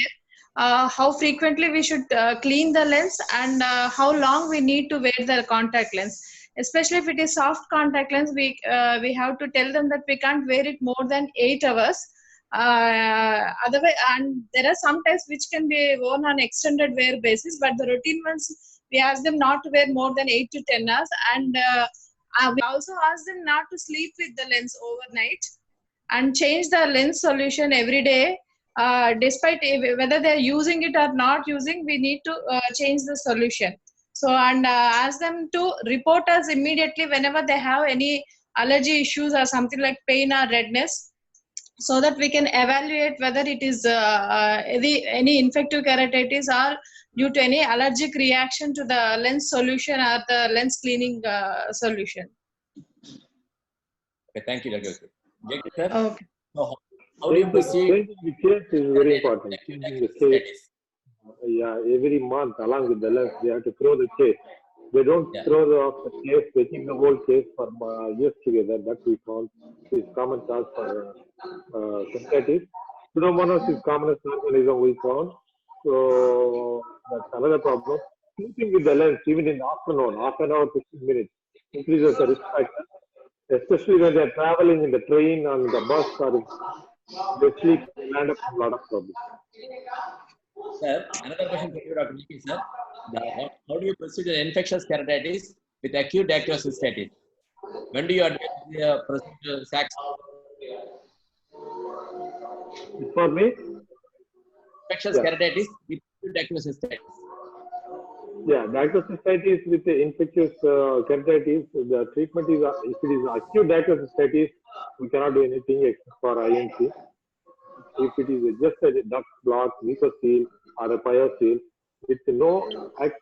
[SPEAKER 4] how frequently we should clean the lens, and how long we need to wear the contact lens. Especially if it is soft contact lens, we have to tell them that we can't wear it more than 8 hours. Otherwise, and there are some tests which can be worn on extended wear basis, but the routine ones we ask them not to wear more than 8 to 10 hours, and we also ask them not to sleep with the lens overnight and change the lens solution every day. Despite whether they're using it or not using, we need to change the solution. So, and ask them to report us immediately whenever they have any allergy issues or something like pain or redness, so that we can evaluate whether it is any infective keratitis or due to any allergic reaction to the lens solution or the lens cleaning solution.
[SPEAKER 2] Okay, thank you, Dr. Jyoti, sir.
[SPEAKER 4] Okay.
[SPEAKER 2] So how do you proceed?
[SPEAKER 5] Changing the case is very important. Changing the case. Yeah, every month along with the lens, they have to throw the case. They don't throw the case, they keep the whole case for years together. That we found is common cause for keratitis. Pseudomonas is commonest organism we found. So that's another problem. Sleeping with the lens, even in the afternoon, half an hour, 15 minutes, increases the risk factor, especially when they're traveling in the train and the bus or they sleep, they land up with a lot of problems.
[SPEAKER 2] Sir, another question for you, Dr. Niki, sir. How do you proceed with infectious keratitis with acute dactylocystitis cystitis? When do you advise the procedure, SACS?
[SPEAKER 5] For me,
[SPEAKER 2] Infectious keratitis with acute dactylocystitis cystitis.
[SPEAKER 5] yeah, dactylocystitis with the infectious keratitis, the treatment is, if it is acute dactylocystitis, we cannot do anything except for INC. If it is just a duct block, mucocele, or a pyocele, with no active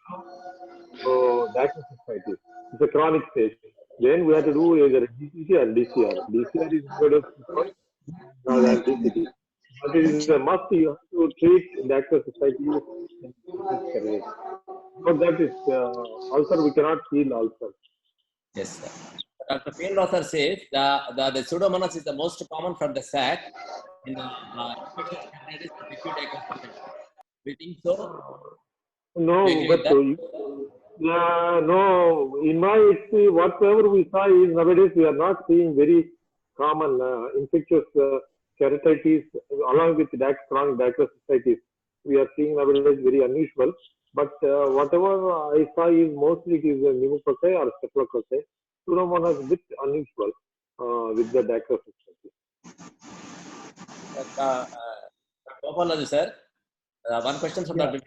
[SPEAKER 5] dactylocystitis, it's a chronic stage. Then we have to do either DCT or DCR. DCR is better than DCT. But it is a must, you have to treat dactylocystitis in this career. But that is ulcer, we cannot heal ulcer.
[SPEAKER 2] Yes, sir. Dr. Pienrosser says the Pseudomonas is the most common from the SAC in the infectious keratitis with acute dactylocystitis. We think so?
[SPEAKER 5] No,
[SPEAKER 2] Do you agree
[SPEAKER 5] but
[SPEAKER 2] with that?
[SPEAKER 5] no, in my experience, whatever we saw is nowadays we are not seeing very common infectious keratitis along with chronic dactylocystitis. We are seeing nowadays very unusual. But whatever I saw is mostly it is pneumococci or staphylococci. Pseudomonas is a bit unusual with the dactylocystitis.
[SPEAKER 2] Gopalaji, sir, one question from
[SPEAKER 3] Yeah.
[SPEAKER 2] Dr.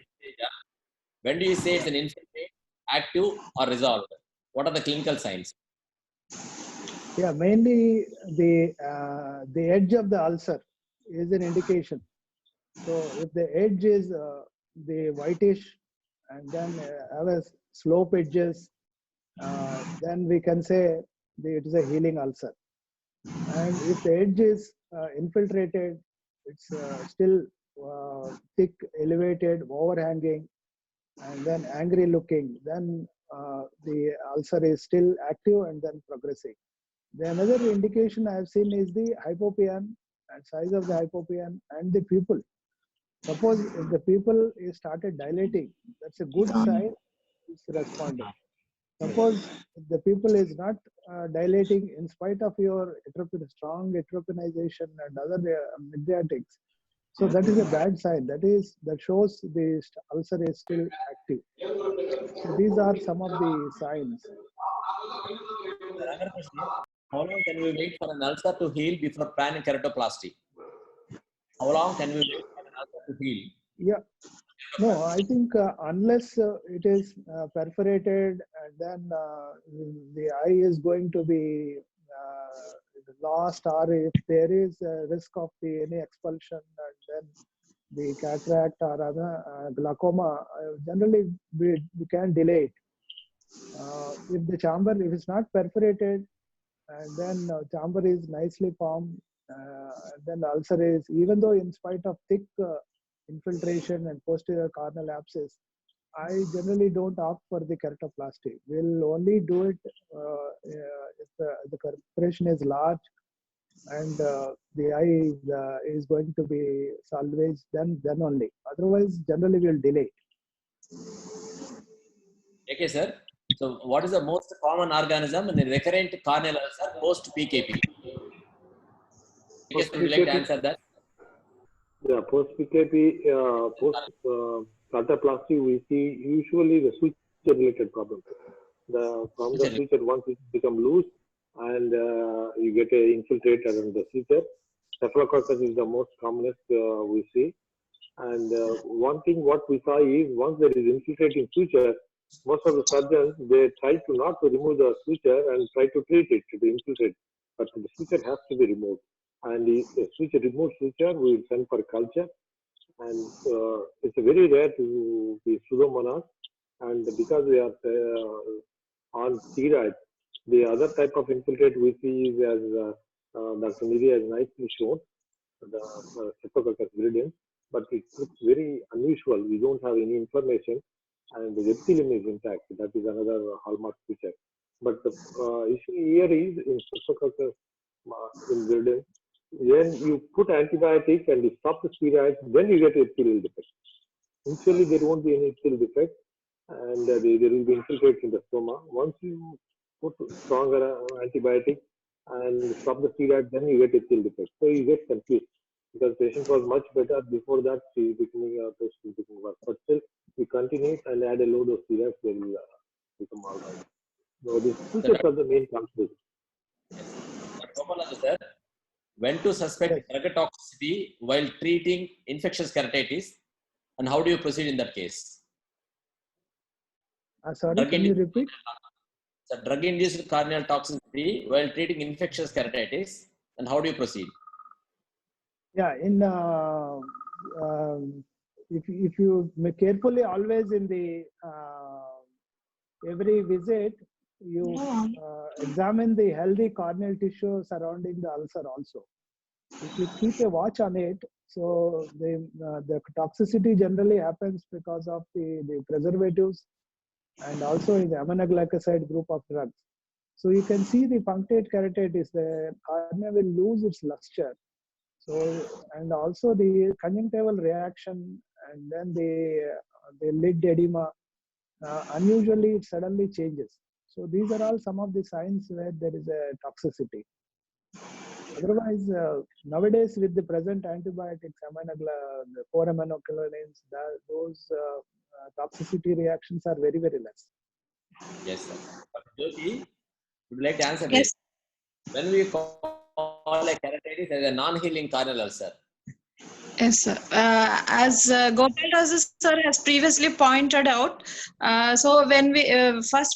[SPEAKER 2] When do you say it's an infected, active, or resolved? What are the clinical signs?
[SPEAKER 3] Yeah, mainly the edge of the ulcer is an indication. So if the edge is the whitish and then have a slope edges, then we can say it is a healing ulcer. And if the edge is infiltrated, it's still thick, elevated, overhanging, and then angry looking, then the ulcer is still active and then progressing. The another indication I have seen is the hypopion and size of the hypopion and the pupil. Suppose if the pupil is started dilating, that's a good sign it's responding. Suppose if the pupil is not dilating in spite of your strong atropinization and other mydriatics, So that is a bad sign. That shows the ulcer is still active. So these are some of the signs.
[SPEAKER 2] Another question is, how long can we wait for an ulcer to heal before planning keratoplasty? How long can we wait for an ulcer to heal?
[SPEAKER 3] Yeah. No, I think unless it is perforated and then the eye is going to be lost, or if there is a risk of any expulsion and then the cataract or other glaucoma, generally we can delay it. If the chamber, if it's not perforated and then chamber is nicely formed, then the ulcer is, even though in spite of thick infiltration and posterior corneal abscess, I generally don't opt for the keratoplasty. We'll only do it if the perforation is large and the eye is going to be salvaged, then only. Otherwise, generally we'll delay it.
[SPEAKER 2] Okay, sir. So, what is the most common organism in a recurrent corneal ulcer post PKP? Okay, sir, would you like to answer that?
[SPEAKER 5] Yeah, post PKP, post keratoplasty, we see usually the suture related problems. From the suture, once it becomes loose and you get a infiltrate around the suture, Staphylococcus is the most commonest we see. And one thing what we saw is once there is infiltrating suture, most of the surgeons, they try to not to remove the suture and try to treat it to infiltrate, but the suture has to be removed. And if the suture removed suture, we will send for culture. And it's very rare to be pseudomonas. And because we are on steroids, the other type of infiltrate we see is, as Dr. Nidhi has nicely shown, the Staphylococcus viridans, but it looks very unusual. We don't have any inflammation, and the epithelium is intact. That is another hallmark feature. But the issue here is in Staphylococcus viridans, when you put antibiotic and you stop the steroids, then you get epithelial defect. Initially, there won't be any epithelial defect, and there will be infiltrate in the stoma. Once you put stronger antibiotic and stop the steroids, then you get epithelial defect. So you get confused because the patient was much better before that. She becoming worse, but still we continue and add a load of steroids, they will become all right. So these features are the main conflict.
[SPEAKER 2] Sir, when to suspect keratoctoxicity while treating infectious keratitis, and how do you proceed in that case?
[SPEAKER 3] Sorry, can you repeat?
[SPEAKER 2] So drug-induced corneal toxicity while treating infectious keratitis, and how do you proceed?
[SPEAKER 3] Yeah, if you carefully always in the every visit, you examine the healthy corneal tissue surrounding the ulcer also. If you keep a watch on it, so the toxicity generally happens because of the preservatives and also in the aminoglycoside group of drugs. So you can see the punctate keratitis, the cornea will lose its luster. So, and also the conjunctival reaction, and then the lid edema, unusually it suddenly changes. So these are all some of the signs where there is a toxicity. Otherwise, nowadays with the present antibiotics, the 4-aminochlorines, those toxicity reactions are very, very less.
[SPEAKER 2] Yes, sir. Jyoti, would you like to answer
[SPEAKER 4] Yes.
[SPEAKER 2] this? When we call a keratitis as a non-healing corneal ulcer?
[SPEAKER 4] Yes, sir. As Gopal sir has previously pointed out, so when we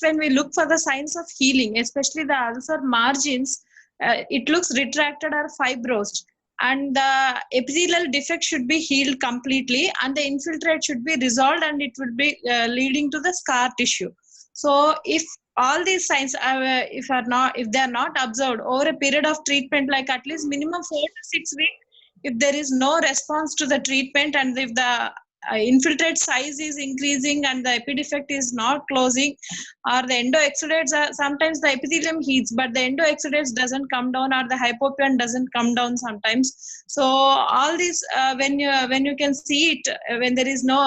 [SPEAKER 4] when we look for the signs of healing, especially the ulcer margins, it looks retracted or fibrosed, and the epithelial defect should be healed completely, and the infiltrate should be resolved, and it would be leading to the scar tissue. So if all these signs if they are not observed over a period of treatment, like at least minimum 4 to 6 weeks, if there is no response to the treatment, and if the infiltrate size is increasing and the epidefect is not closing, or the endoexudates sometimes the epithelium heals but the endoexudates doesn't come down, or the hypopyon doesn't come down sometimes. So all these, when you can see it, when there is no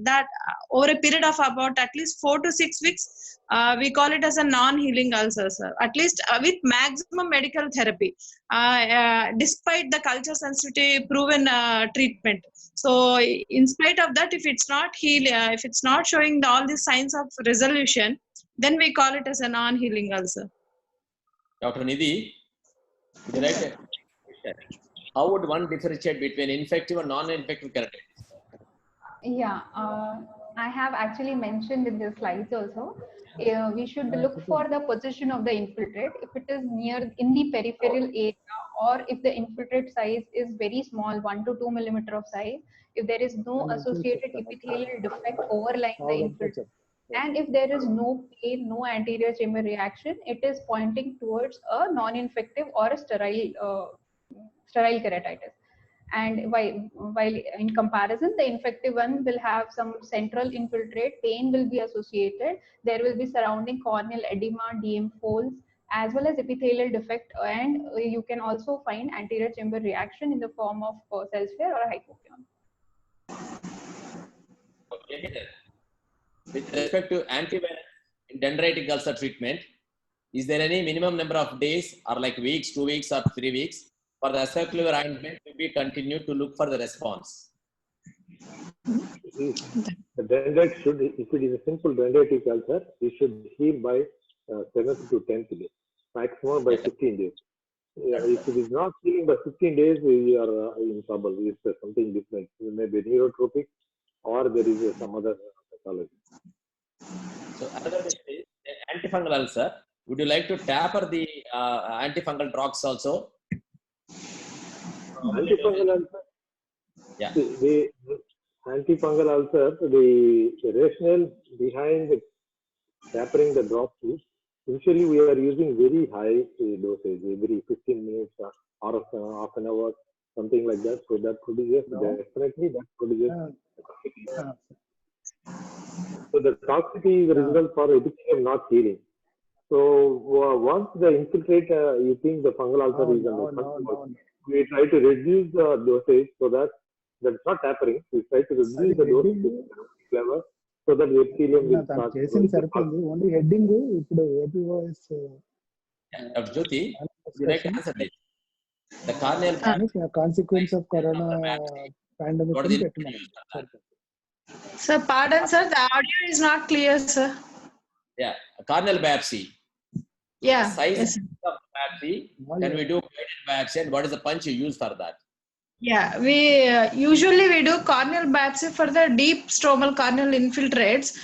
[SPEAKER 4] that over a period of about at least 4 to 6 weeks, we call it as a non-healing ulcer, sir. At least with maximum medical therapy, despite the culture sensitivity proven treatment. So in spite of that, if it's not if it's not showing all these signs of resolution, then we call it as a non-healing ulcer.
[SPEAKER 2] Dr. Nidhi, would you like to how would one differentiate between infective and non-infective keratitis?
[SPEAKER 1] Yeah, I have actually mentioned in the slides also. We should look for the position of the infiltrate. If it is near in the peripheral area, or if the infiltrate size is very small, 1 to 2 millimeter of size, if there is no associated epithelial defect overlying the infiltrate, and if there is no pain, no anterior chamber reaction, it is pointing towards a non-infective or a sterile keratitis. And while in comparison, the infective one will have some central infiltrate, pain will be associated, there will be surrounding corneal edema, DM folds, as well as epithelial defect, and you can also find anterior chamber reaction in the form of cell sphere or hypopyon.
[SPEAKER 2] Okay. With respect to antiviral dendritic ulcer treatment, is there any minimum number of days or like weeks, 2 weeks or 3 weeks for the aceclidine ointment to be continued to look for the response?
[SPEAKER 5] The dendrite should, if it is a simple dendritic ulcer, it should heal by 7th to 10th day, maximum by 15 days. If it is not healing by 15 days, we are in trouble. It's something different. It may be neurotropic or there is some other pathology.
[SPEAKER 2] So another question is antifungal ulcer. Would you like to taper the antifungal drugs also?
[SPEAKER 5] Antifungal ulcer?
[SPEAKER 2] Yeah.
[SPEAKER 5] The antifungal ulcer, the rationale behind tapering the drops is, usually we are using very high dosage, every 15 minutes or half an hour, something like that. So that produces, definitely that produces. So the toxicity is the result for epithelium not healing. So once the infiltrate, you think the fungal ulcer is under control, we try to reduce the dosage so that that's not tapering. We try to reduce the dosage level so that the epithelium will start.
[SPEAKER 3] Only heading
[SPEAKER 2] Dr. Jyoti, would you like to answer this? The corneal
[SPEAKER 3] consequence of corona pandemic.
[SPEAKER 4] Sir, pardon, sir. The audio is not clear, sir.
[SPEAKER 2] Yeah, corneal biopsy.
[SPEAKER 4] Yeah.
[SPEAKER 2] The size
[SPEAKER 4] Yes.
[SPEAKER 2] of biopsy. Can we do guided biopsy, and what is the punch you use for that?
[SPEAKER 4] Yeah, we usually we do corneal biopsy for the deep stromal corneal infiltrates,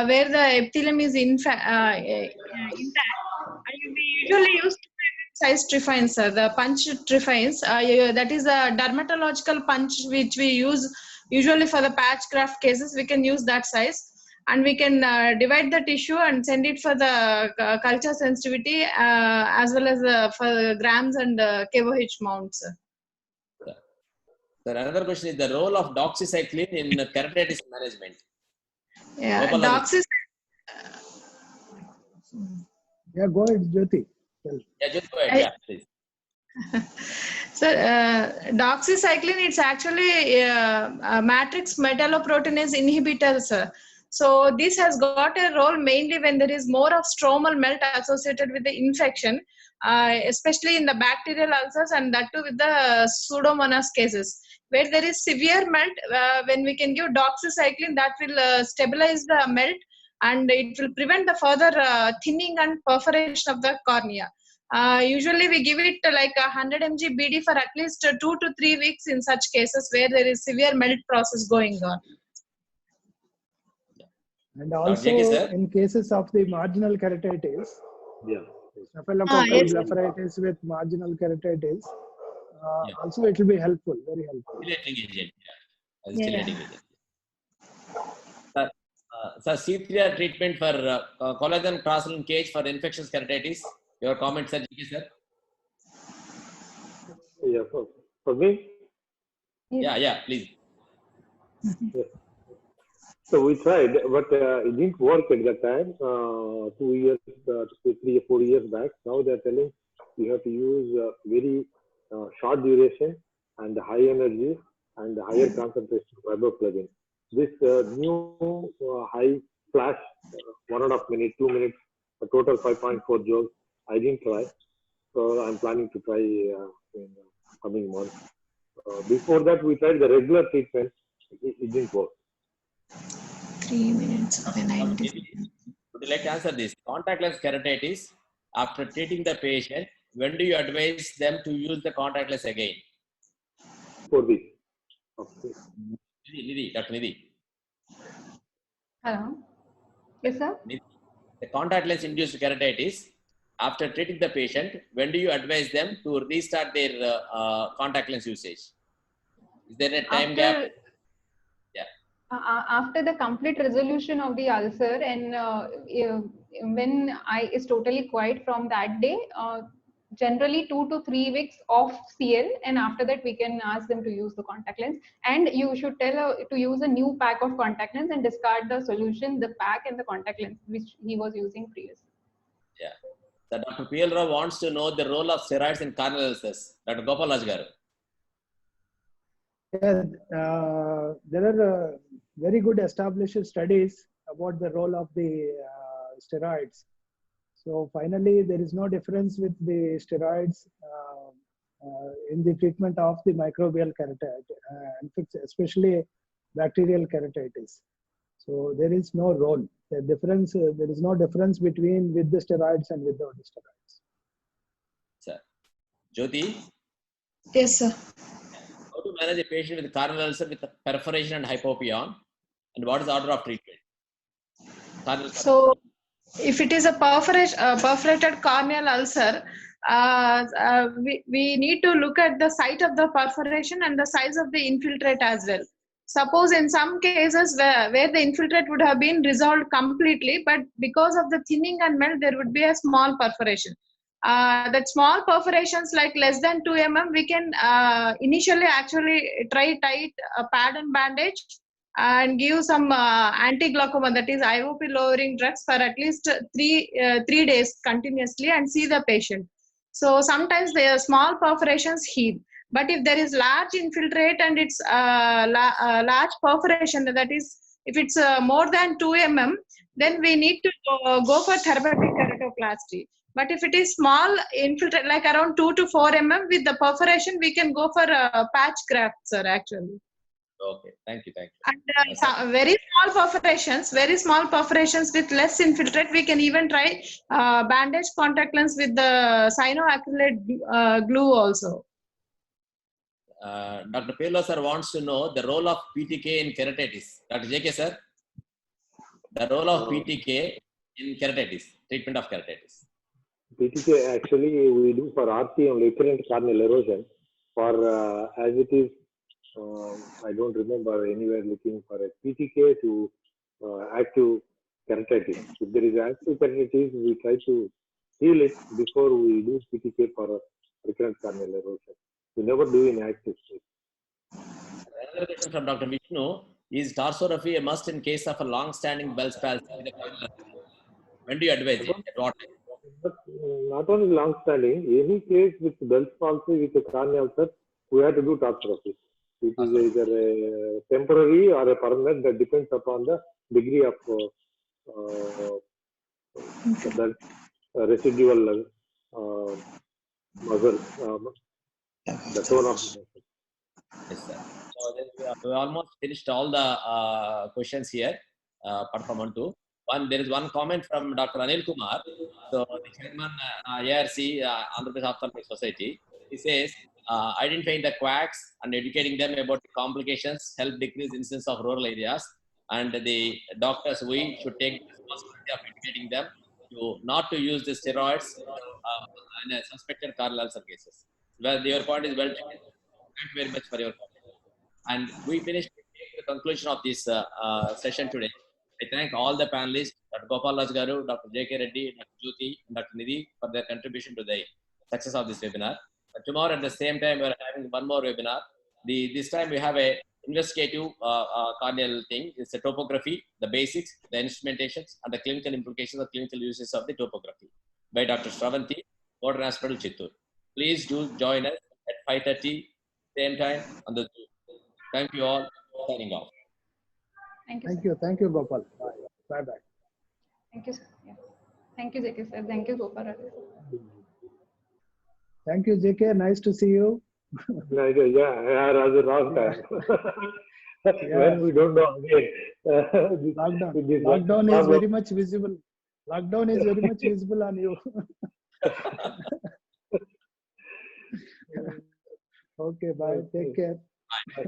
[SPEAKER 4] where the epithelium is intact. And we usually use size trephines, sir. The punch trephines. That is a dermatological punch which we use usually for the patch graft cases. We can use that size, and we can divide the tissue and send it for the culture sensitivity as well as for grams and KOH mounts.
[SPEAKER 2] Sir, another question is the role of doxycycline in keratitis management.
[SPEAKER 4] Yeah, doxycycline.
[SPEAKER 3] Yeah, go ahead, Jyoti.
[SPEAKER 2] Yeah, just go ahead. Yeah, please.
[SPEAKER 4] So, doxycycline, it's actually a matrix metalloproteinase inhibitor, sir. So this has got a role mainly when there is more of stromal melt associated with the infection, especially in the bacterial ulcers, and that too with the pseudomonas cases. Where there is severe melt, when we can give doxycycline, that will stabilize the melt and it will prevent the further thinning and perforation of the cornea. Usually we give it like 100 mg BD for at least 2 to 3 weeks in such cases where there is severe melt process going on.
[SPEAKER 3] And also in cases of the marginal keratitis, staphylococcal blepharitis with marginal keratitis, also it will be helpful, very helpful.
[SPEAKER 2] Stimulating agent. Sir, C3R treatment for collagen cross-linkage for infectious keratitis. Your comment, sir, sir.
[SPEAKER 5] Yeah, for me?
[SPEAKER 2] Yeah, please.
[SPEAKER 5] Yes. So we tried, but it didn't work at that time. 2 years, 3 or 4 years back. Now they're telling you have to use very short duration and high energy and higher concentration of riboflavin. This new high flash, 1.5 minutes, 2 minutes, a total 5.4 joules. I didn't try, so I'm planning to try in coming months. Before that, we tried the regular treatment. It didn't work.
[SPEAKER 6] 3 minutes when I
[SPEAKER 2] Would you like to answer this? Contact lens keratitis, after treating the patient, when do you advise them to use the contact lens again?
[SPEAKER 5] 4 weeks. Okay.
[SPEAKER 2] Nidhi, Dr. Nidhi.
[SPEAKER 1] Hello. Yes, sir.
[SPEAKER 2] The contact lens induced keratitis, after treating the patient, when do you advise them to restart their contact lens usage? Is there a time gap? Yeah.
[SPEAKER 1] After the complete resolution of the ulcer and when eye is totally quiet from that day, generally 2 to 3 weeks off CL, and after that we can ask them to use the contact lens, and you should tell to use a new pack of contact lens and discard the solution, the pack and the contact lens which he was using previously.
[SPEAKER 2] Yeah. So Dr. P.L. Rao wants to know the role of steroids in corneal ulcers. Dr. Gopalaj garu.
[SPEAKER 3] Yeah, there are very good established studies about the role of the steroids. So finally, there is no difference with the steroids in the treatment of the microbial keratitis, especially bacterial keratitis. So there is no role. The difference, there is no difference between with the steroids and without the steroids.
[SPEAKER 2] Sir. Jyoti,
[SPEAKER 6] Yes, sir.
[SPEAKER 2] how to manage a patient with corneal ulcer with perforation and hypopyon, and what is the order of treatment?
[SPEAKER 4] So, if it is a perforated corneal ulcer, we need to look at the site of the perforation and the size of the infiltrate as well. Suppose in some cases where the infiltrate would have been resolved completely, but because of the thinning and melt, there would be a small perforation. That small perforations like less than 2 mm, we can initially actually tie a pad and bandage and give some anti-glaucoma, that is IOP lowering drugs for at least 3 days continuously and see the patient. So sometimes the small perforations heal. But if there is large infiltrate and it's large perforation, that is, if it's more than 2 mm, then we need to go for therapeutic keratoplasty. But if it is small infiltrate, like around 2 to 4 mm with the perforation, we can go for patch graft, sir, actually.
[SPEAKER 2] Okay, thank you.
[SPEAKER 4] And very small perforations with less infiltrate, we can even try bandage contact lens with the cyanoacrylate glue also.
[SPEAKER 2] Dr. Pelo sir wants to know the role of PTK in keratitis. Dr. JK sir, the role of PTK in keratitis, treatment of keratitis.
[SPEAKER 5] PTK actually we do for RCM, recurrent corneal erosion. For as it is, I don't remember anywhere looking for a PTK to active keratitis. If there is active keratitis, we try to heal it before we do PTK for recurrent corneal erosion. We never do in active state.
[SPEAKER 2] Another question from Dr. Vishnu: is dorsography a must in case of a long-standing Bell's palsy? When do you advise it? At what time?
[SPEAKER 5] But not only long-standing, any case with Bell's palsy with a corneal ulcer, we have to do dorsography. It is either a temporary or a permanent. That depends upon the degree of the residual muscle, the tone of the muscle.
[SPEAKER 2] Yes, sir. So then we almost finished all the questions here, apart from 1, 2. There is one comment from Dr. Anil Kumar, so the chairman ARC, Andhra Pradesh Ophthalmic Society. He says, identifying the quacks and educating them about the complications help decrease incidence of rural areas, and the doctors, we should take the responsibility of educating them to not to use the steroids in a suspected corneal ulcer cases. Well, your point is well taken. Thank you very much for your comment. And we finished the conclusion of this session today. I thank all the panelists, Dr. Gopal Garu, Dr. J.K. Reddy, Dr. Jyoti, and Dr. Nidhi for their contribution to the success of this webinar. Tomorrow at the same time, we are having one more webinar. This time we have a investigative corneal thing. It's the topography, the basics, the instrumentations, and the clinical implications of clinical uses of the topography by Dr. Shravanti, Modern Hospital, Chittoor. Please do join us at 5:30 same time on the Zoom. Thank you all. Signing off.
[SPEAKER 1] Thank you,
[SPEAKER 3] Thank
[SPEAKER 1] sir.
[SPEAKER 3] you. Thank you, Gopal. Bye bye.
[SPEAKER 1] Thank you, sir. Yeah. Thank you, JK sir. Thank you, Gopal.
[SPEAKER 3] Thank you, JK. Nice to see you.
[SPEAKER 5] Like, yeah, rather wrong time. When we don't know again.
[SPEAKER 3] Lockdown is very much visible. Lockdown is very much visible on you. Okay, bye. Take care.
[SPEAKER 5] Bye.